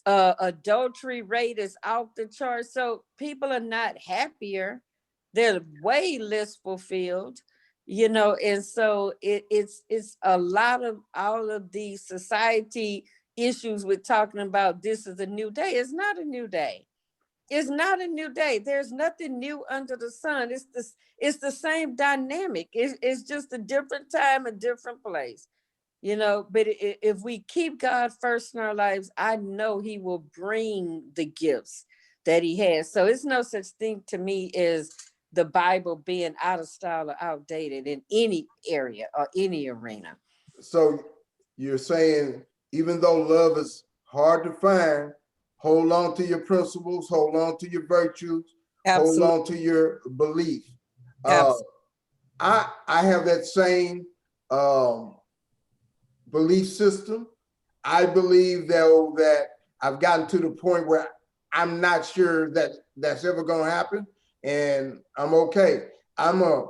adultery rate is off the charts. So people are not happier. They're way less fulfilled. And so it's a lot of all of the society issues with talking about this is a new day. It's not a new day. It's not a new day. There's nothing new under the sun. It's the same dynamic. It's just a different time, a different place. But if we keep God first in our lives, I know he will bring the gifts that he has. So it's no such thing to me as the Bible being out of style or outdated in any area or any arena. So you're saying, even though love is hard to find, hold on to your principles, hold on to your virtues, hold Absolutely. on to your belief. Abs- I have that same belief system. I believe though that I've gotten to the point where I'm not sure that that's ever going to happen, and I'm okay. I'm a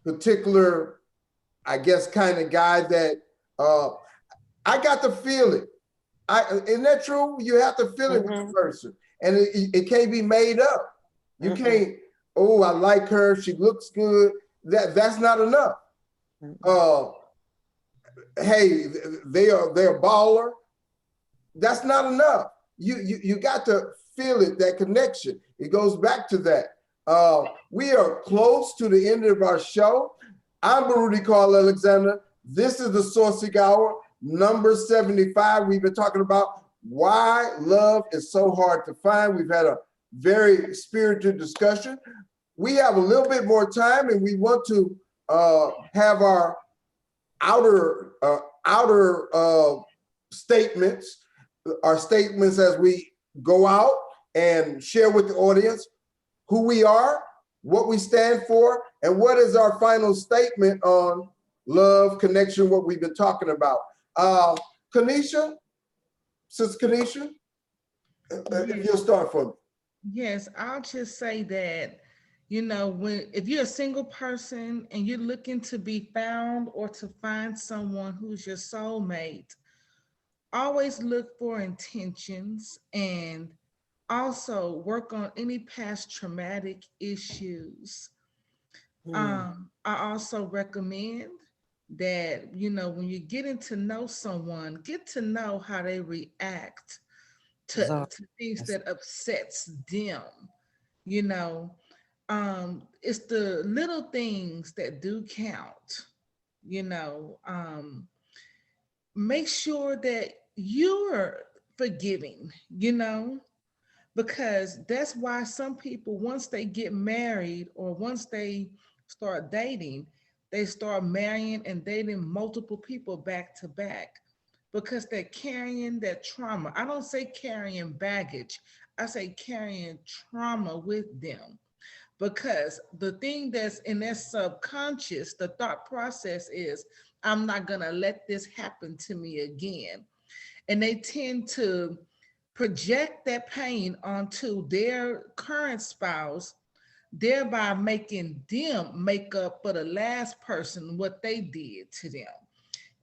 particular, I guess, kind of guy that I got to feel it. Isn't that true? You have to feel it with the person, and it can't be made up. You can't. Oh, I like her. She looks good. That's not enough. Hey, they're a baller. That's not enough. You got to feel it, that connection. It goes back to that. We are close to the end of our show. I'm Baruti Carl Alexander. This is the Sourceseeker Hour, number 75. We've been talking about why love is so hard to find. We've had a very spirited discussion. We have a little bit more time, and we want to have our outer statements, our statements as we go out and share with the audience who we are, what we stand for, and what is our final statement on love, connection, what we've been talking about. Kanisha, Sister Kanisha, if you'll start for me. Yes, I'll just say that, you know, if you're a single person and you're looking to be found or to find someone who's your soulmate, always look for intentions and also work on any past traumatic issues. I also recommend that, you know, when you're getting to know someone, get to know how they react to things that upsets them. You know, it's the little things that do count. You know, make sure that you're forgiving, you know, because that's why some people, once they get married or once they start dating, they start marrying and dating multiple people back to back because they're carrying that trauma. I don't say carrying baggage, I say carrying trauma with them, because the thing that's in their subconscious, the thought process is, I'm not going to let this happen to me again. And they tend to project that pain onto their current spouse, thereby making them make up for the last person what they did to them.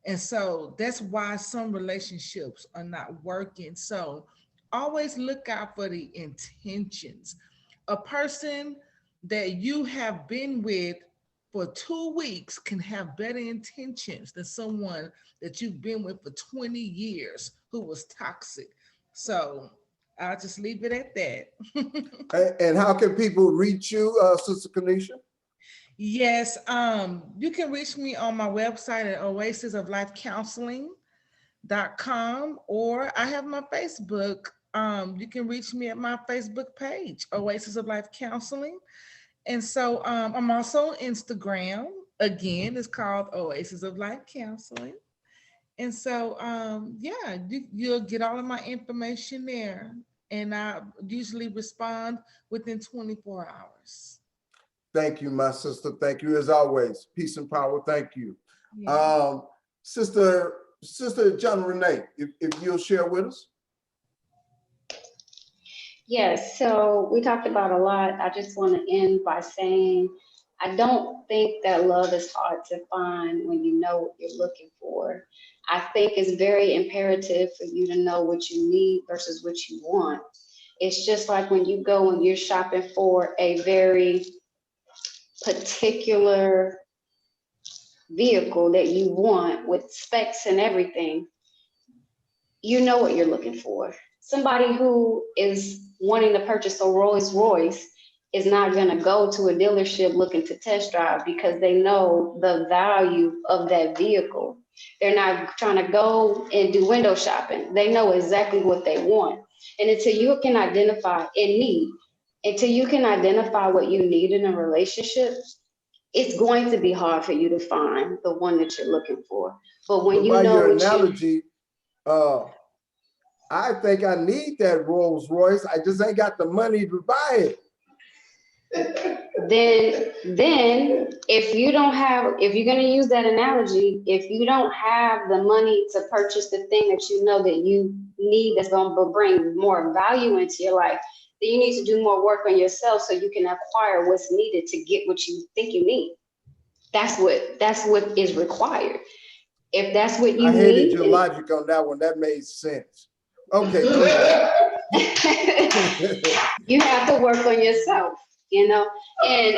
And so that's why some relationships are not working. So always look out for the intentions. A person that you have been with for 2 weeks can have better intentions than someone that you've been with for 20 years who was toxic. So I'll just leave it at that. And how can people reach you, Sister Kanisha? Yes, you can reach me on my website at oasisoflifecounseling.com, or I have my Facebook. You can reach me at my Facebook page, Oasis of Life Counseling. And so I'm also on Instagram. Again, it's called Oasis of Life Counseling. And so, yeah, you'll get all of my information there. And I usually respond within 24 hours. Thank you, my sister. Thank you as always. Peace and power. Thank you. Yeah. Sister John Renee, if you'll share with us. Yes, so we talked about a lot. I just want to end by saying I don't think that love is hard to find when you know what you're looking for. I think it's very imperative for you to know what you need versus what you want. It's just like when you go and you're shopping for a very particular vehicle that you want with specs and everything, you know what you're looking for. Somebody who is wanting to purchase a Rolls Royce is not going to go to a dealership looking to test drive because they know the value of that vehicle. They're not trying to go and do window shopping. They know exactly what they want. And until you can identify until you can identify what you need in a relationship, it's going to be hard for you to find the one that you're looking for. But when you by know your what analogy, I think I need that Rolls Royce. I just ain't got the money to buy it. then if you don't have, if you're going to use that analogy, if you don't have the money to purchase the thing that you know that you need that's going to bring more value into your life, then you need to do more work on yourself so you can acquire what's needed to get what you think you need. That's what is required. If that's what you I hated need, your logic on that one. That made sense. Okay, go ahead. you have to work on yourself, you know. And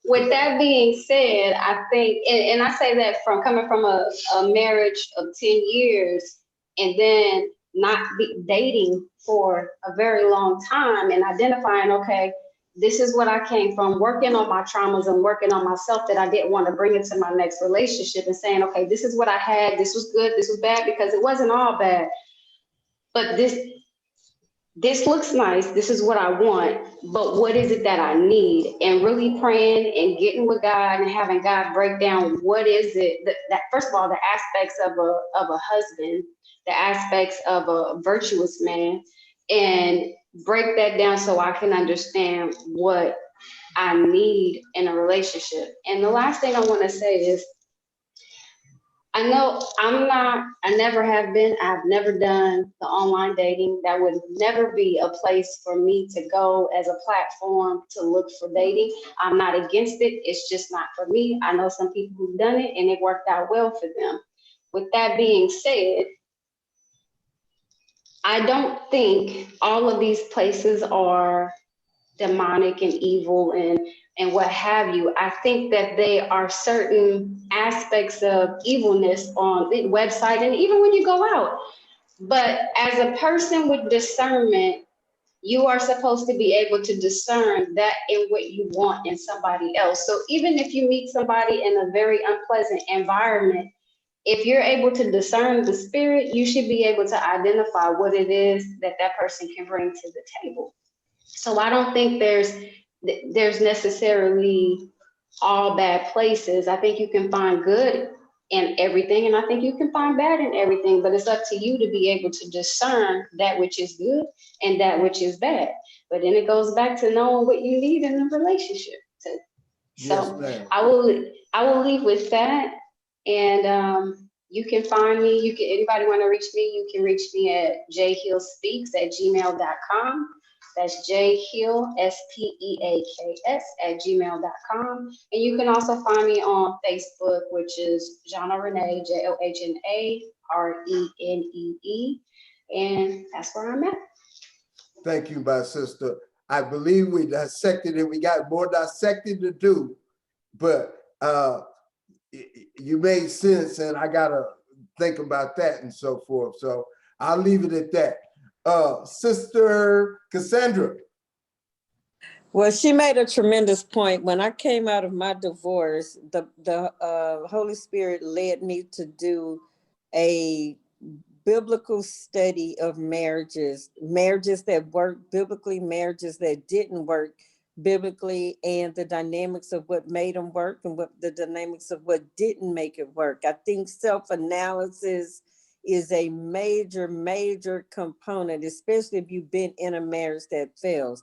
with that being said, I think, and I say that from coming from a marriage of 10 years and then not be dating for a very long time and identifying, okay, this is what I came from, working on my traumas and working on myself that I didn't want to bring into my next relationship, and saying, okay, this is what I had, this was good, this was bad, because it wasn't all bad. But this looks nice, this is what I want, but what is it that I need? And really praying and getting with God and having God break down what is it that first of all, the aspects of a husband, the aspects of a virtuous man, and break that down so I can understand what I need in a relationship. And the last thing I want to say is, I know I never have been, I've never done the online dating. That would never be a place for me to go as a platform to look for dating. I'm not against it. It's just not for me. I know some people who've done it and it worked out well for them. With that being said, I don't think all of these places are demonic and evil and what have you. I think that they are certain aspects of evilness on the website and even when you go out. But as a person with discernment, you are supposed to be able to discern that in what you want in somebody else. So even if you meet somebody in a very unpleasant environment, if you're able to discern the spirit, you should be able to identify what it is that that person can bring to the table. So I don't think there's necessarily all bad places. I think you can find good in everything, and I think you can find bad in everything, but it's up to you to be able to discern that which is good and that which is bad. But then it goes back to knowing what you need in a relationship. Yes, So ma'am. I will leave with that. And you can find me, anybody want to reach me, you can reach me at jhillspeaks@gmail.com. That's jhill, SPEAKS @gmail.com. And you can also find me on Facebook, which is Jana Renee, JOHNARENEE. And that's where I'm at. Thank you, my sister. I believe we dissected it. We got more dissecting to do, but you made sense, and I gotta think about that and so forth. So I'll leave it at that. Sister Cassandra. Well, she made a tremendous point. When I came out of my divorce, the Holy Spirit led me to do a biblical study of marriages that worked biblically, marriages that didn't work biblically, and the dynamics of what made them work and what the dynamics of what didn't make it work. I think self-analysis is a major component, especially if you've been in a marriage that fails.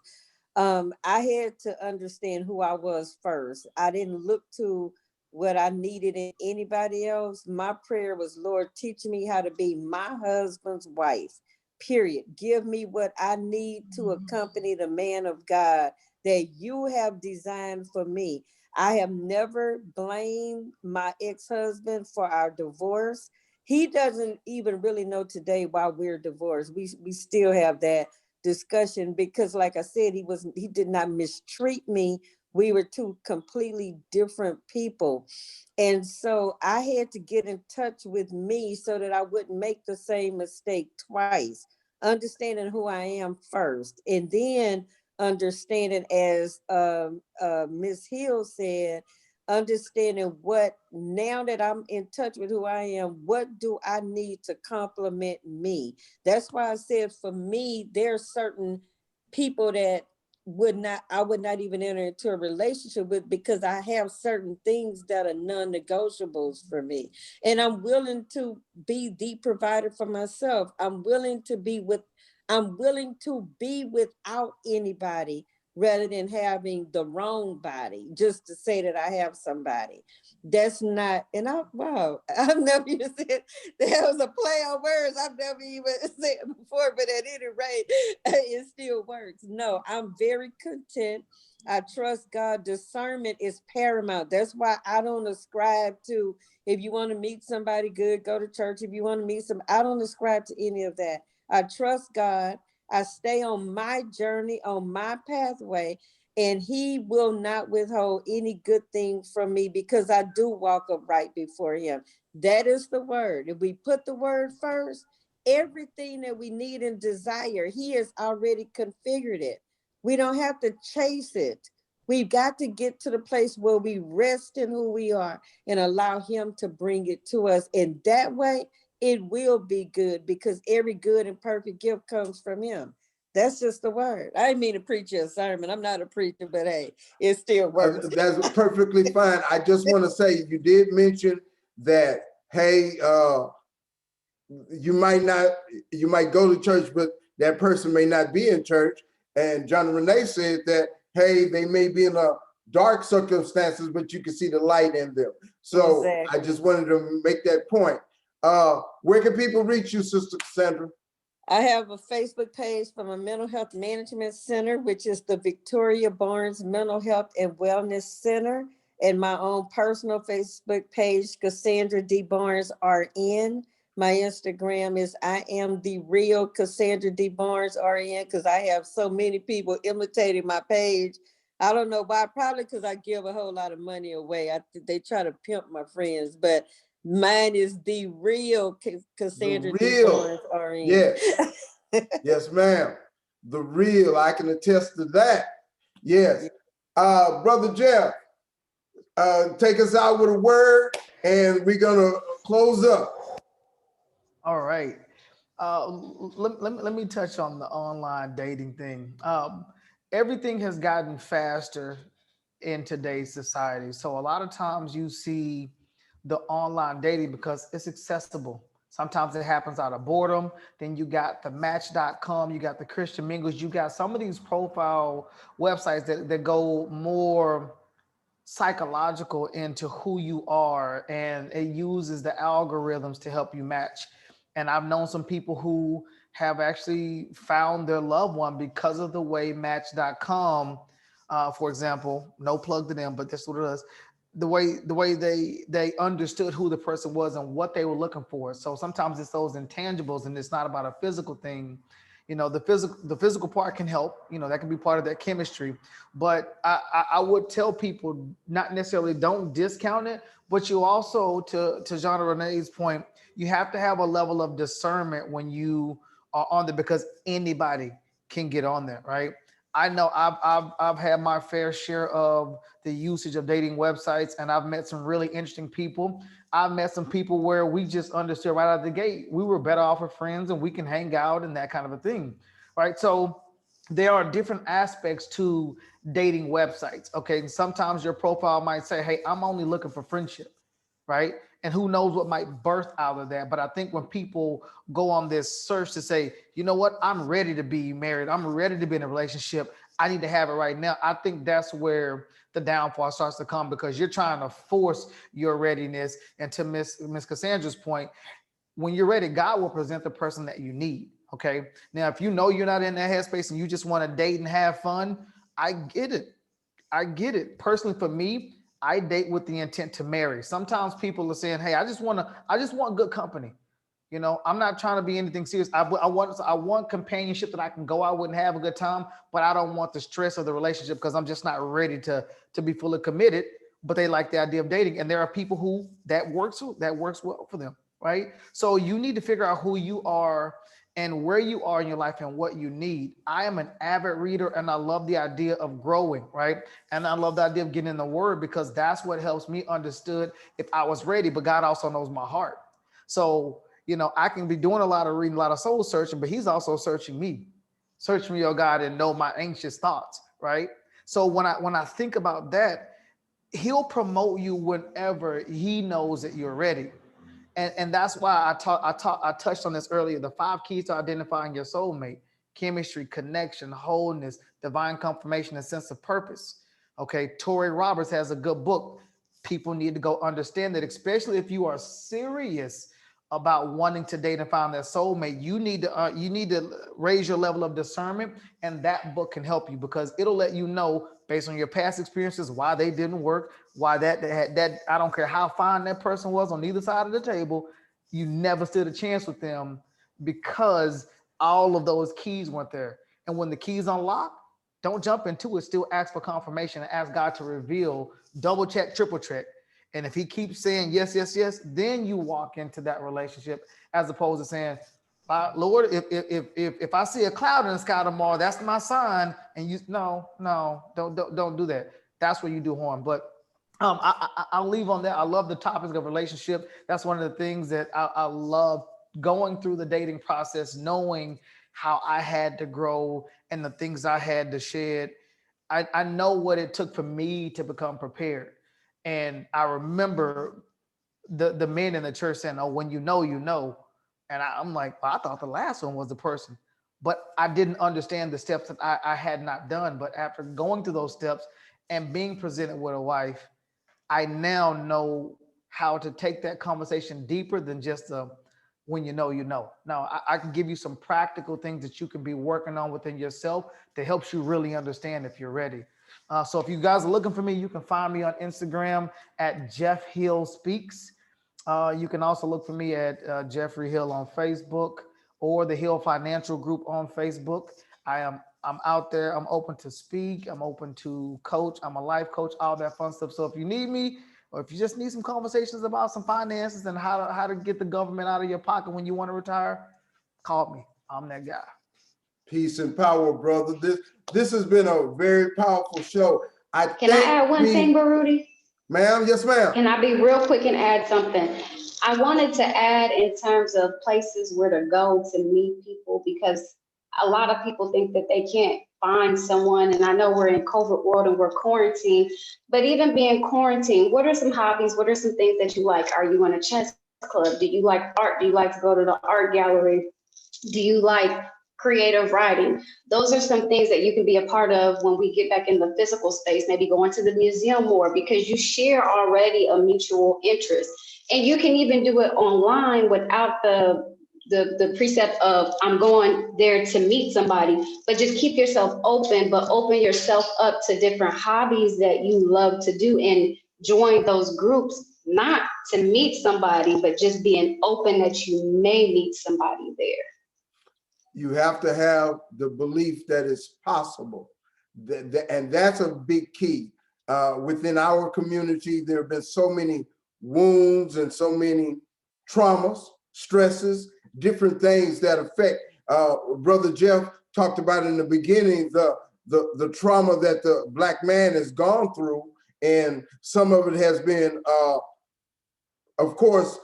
I had to understand who I was first. I didn't look to what I needed in anybody else. My prayer was, Lord, teach me how to be my husband's wife, period. Give me what I need to accompany the man of God that you have designed for me. I have never blamed my ex-husband for our divorce. He doesn't even really know today why we're divorced. We still have that discussion because, like I said, he did not mistreat me. We were two completely different people. And so I had to get in touch with me so that I wouldn't make the same mistake twice, understanding who I am first, and then understanding, as Ms. Hill said, understanding what, now that I'm in touch with who I am, what do I need to complement me? That's why I said, for me, there are certain people that I would not even enter into a relationship with, because I have certain things that are non-negotiables for me. And I'm willing to be the provider for myself. I'm willing to be without anybody rather than having the wrong body just to say that I have somebody. That's not, and wow, I've never even said that was a play on words. I've never even said it before, but at any rate, it still works. No, I'm very content. I trust God. Discernment is paramount. That's why I don't ascribe to, if you want to meet somebody good, go to church. If you want to meet I don't ascribe to any of that. I trust God. I stay on my journey, on my pathway, and he will not withhold any good thing from me because I do walk upright before him. That is the word. If we put the word first, everything that we need and desire, he has already configured it. We don't have to chase it. We've got to get to the place where we rest in who we are and allow him to bring it to us. In that way, it will be good because every good and perfect gift comes from him. That's just the word. I didn't mean to preach you a sermon. I'm not a preacher, but hey, it still works. That's perfectly fine. I just want to say, you did mention that, hey, you might go to church, but that person may not be in church. And John Renee said that, hey, they may be in a dark circumstances, but you can see the light in them. So Exactly. I just wanted to make that point. Where can people reach you, Sister Cassandra? I have a Facebook page for my mental health management center, which is the Victoria Barnes Mental Health and Wellness Center, and my own personal Facebook page, Cassandra D. Barnes RN. My Instagram is I am the real Cassandra D. Barnes RN, because I have so many people imitating my page. I don't know why, probably because I give a whole lot of money away. They try to pimp my friends, but mine is the real Cassandra The D. real. Barnes RN. Yes. Yes, ma'am. The real. I can attest to that. Yes. Brother Jeff, take us out with a word and we're going to close up. All right. Let me touch on the online dating thing. Everything has gotten faster in today's society. So a lot of times you see the online dating because it's accessible. Sometimes it happens out of boredom. Then you got the match.com, you got the Christian Mingles, you got some of these profile websites that go more psychological into who you are, and it uses the algorithms to help you match. And I've known some people who have actually found their loved one because of the way match.com, for example, no plug to them, but that's what it is, the way they understood who the person was and what they were looking for. So sometimes it's those intangibles and it's not about a physical thing. The physical part can help, that can be part of that chemistry. But I would tell people, not necessarily don't discount it, but you also, to Jean Renee's point, you have to have a level of discernment when you are on there, because anybody can get on there, right? I know I've had my fair share of the usage of dating websites, and I've met some really interesting people. I've met some people where we just understood right out of the gate we were better off with friends and we can hang out and that kind of a thing, right? So there are different aspects to dating websites. Okay, and sometimes your profile might say, "Hey, I'm only looking for friendship," right? And who knows what might birth out of that. But I think when people go on this search to say, you know what, I'm ready to be married, I'm ready to be in a relationship, I need to have it right now, I think that's where the downfall starts to come, because you're trying to force your readiness. And to Miss Cassandra's point, when you're ready, God will present the person that you need. Okay. Now, if you know you're not in that headspace and you just want to date and have fun, I get it. I get it. Personally, for me, I date with the intent to marry. Sometimes people are saying, "Hey, I just want good company." I'm not trying to be anything serious. I want companionship that I can go out with and have a good time, but I don't want the stress of the relationship because I'm just not ready to be fully committed. But they like the idea of dating, and there are people who that works well for them, right? So you need to figure out who you are and where you are in your life and what you need. I am an avid reader and I love the idea of growing, right? And I love the idea of getting in the word, because that's what helps me understood if I was ready, but God also knows my heart. So, I can be doing a lot of reading, a lot of soul searching, but he's also searching me. Search me, oh God, and know my anxious thoughts, right? So when I think about that, he'll promote you whenever he knows that you're ready. And that's why I touched on this earlier, the 5 keys to identifying your soulmate. chemistry, connection, wholeness, divine confirmation, and sense of purpose. Okay, Tori Roberts has a good book. People need to go understand that, especially if you are serious about wanting to date and find that soulmate. You need to raise your level of discernment, and that book can help you because it'll let you know based on your past experiences why they didn't work, why that I don't care how fine that person was on either side of the table, you never stood a chance with them because all of those keys weren't there. And when the keys unlock, don't jump into it. Still ask for confirmation and ask God to reveal, double check, triple check. And if he keeps saying yes, yes, yes, then you walk into that relationship as opposed to saying, Lord, if I see a cloud in the sky tomorrow, that's my sign. And you, no, don't do that. That's where you do harm. But I'll leave on that. I love the topic of relationship. That's one of the things that I love going through the dating process, knowing how I had to grow and the things I had to shed. I know what it took for me to become prepared. And I remember the men in the church saying, "Oh, when you know, you know." And I'm like, well, I thought the last one was the person, but I didn't understand the steps that I had not done. But after going through those steps and being presented with a wife, I now know how to take that conversation deeper than just when you know, you know. Now, I can give you some practical things that you can be working on within yourself that helps you really understand if you're ready. So if you guys are looking for me, you can find me on Instagram at Jeff Hill Speaks. You can also look for me at Jeffrey Hill on Facebook or the Hill Financial Group on Facebook. I'm out there. I'm open to speak. I'm open to coach. I'm a life coach, all that fun stuff. So if you need me, or if you just need some conversations about some finances and how to get the government out of your pocket when you want to retire, call me. I'm that guy. Peace and power, brother. This has been a very powerful show. Can I add one thing, Baruti? Ma'am, yes, ma'am. Can I be real quick and add something? I wanted to add in terms of places where to go to meet people, because a lot of people think that they can't find someone. And I know we're in COVID world and we're quarantined, but even being quarantined, what are some hobbies? What are some things that you like? Are you in a chess club? Do you like art? Do you like to go to the art gallery? Do you like creative writing? Those are some things that you can be a part of when we get back in the physical space, maybe going to the museum more, because you share already a mutual interest. And you can even do it online without the precept of I'm going there to meet somebody, but just keep yourself open, but open yourself up to different hobbies that you love to do and join those groups, not to meet somebody, but just being open that you may meet somebody there. You have to have the belief that it's possible. And that's a big key. Within our community, there have been so many wounds and so many traumas, stresses, different things that affect. Brother Jeff talked about in the beginning, the trauma that the Black man has gone through. And some of it has been, of course,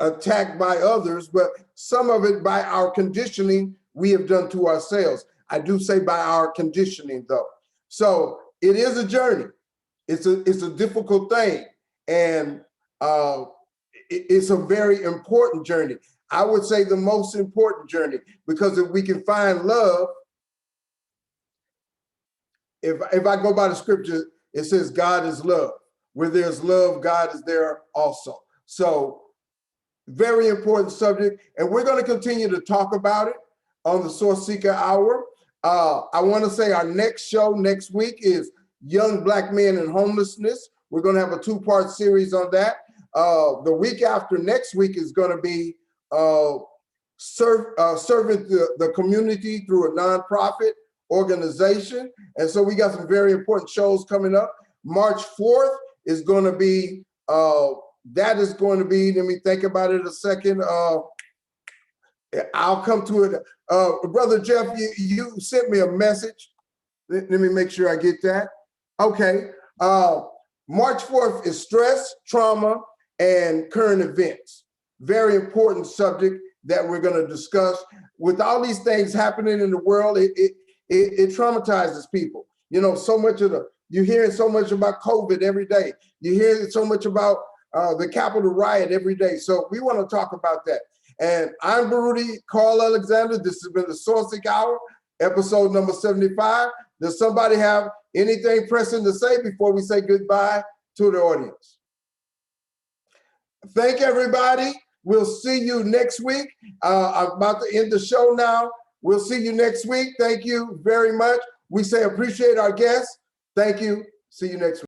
attacked by others, but some of it by our conditioning we have done to ourselves. I do say by our conditioning though. So it is a journey. It's a difficult thing. And it's a very important journey. I would say the most important journey, because if we can find love, if I go by the scripture, it says God is love. Where there's love, God is there also. So very important subject, and we're going to continue to talk about it on the Sourceseeker Hour. I want to say our next show next week is Young Black Men and Homelessness. We're going to have a 2-part series on that. The week after next week is going to be serving the community through a nonprofit organization. And so we got some very important shows coming up. March 4th is going to be that is going to be, let me think about it a second. I'll come to it. Brother Jeff, you sent me a message. Let me make sure I get that. Okay. March 4th is stress, trauma, and current events. Very important subject that we're going to discuss. With all these things happening in the world, it traumatizes people. You know, so much of you're hearing so much about COVID every day. You're hearing so much about the Capitol riot every day. So we want to talk about that. And I'm Baruti Carl Alexander. This has been the Sourceseeker Hour. episode number 75. Does somebody have anything pressing to say before we say goodbye to the audience? Thank everybody. We'll see you next week. I'm about to end the show now. We'll see you next week. Thank you very much. We say appreciate our guests. Thank you. See you next week.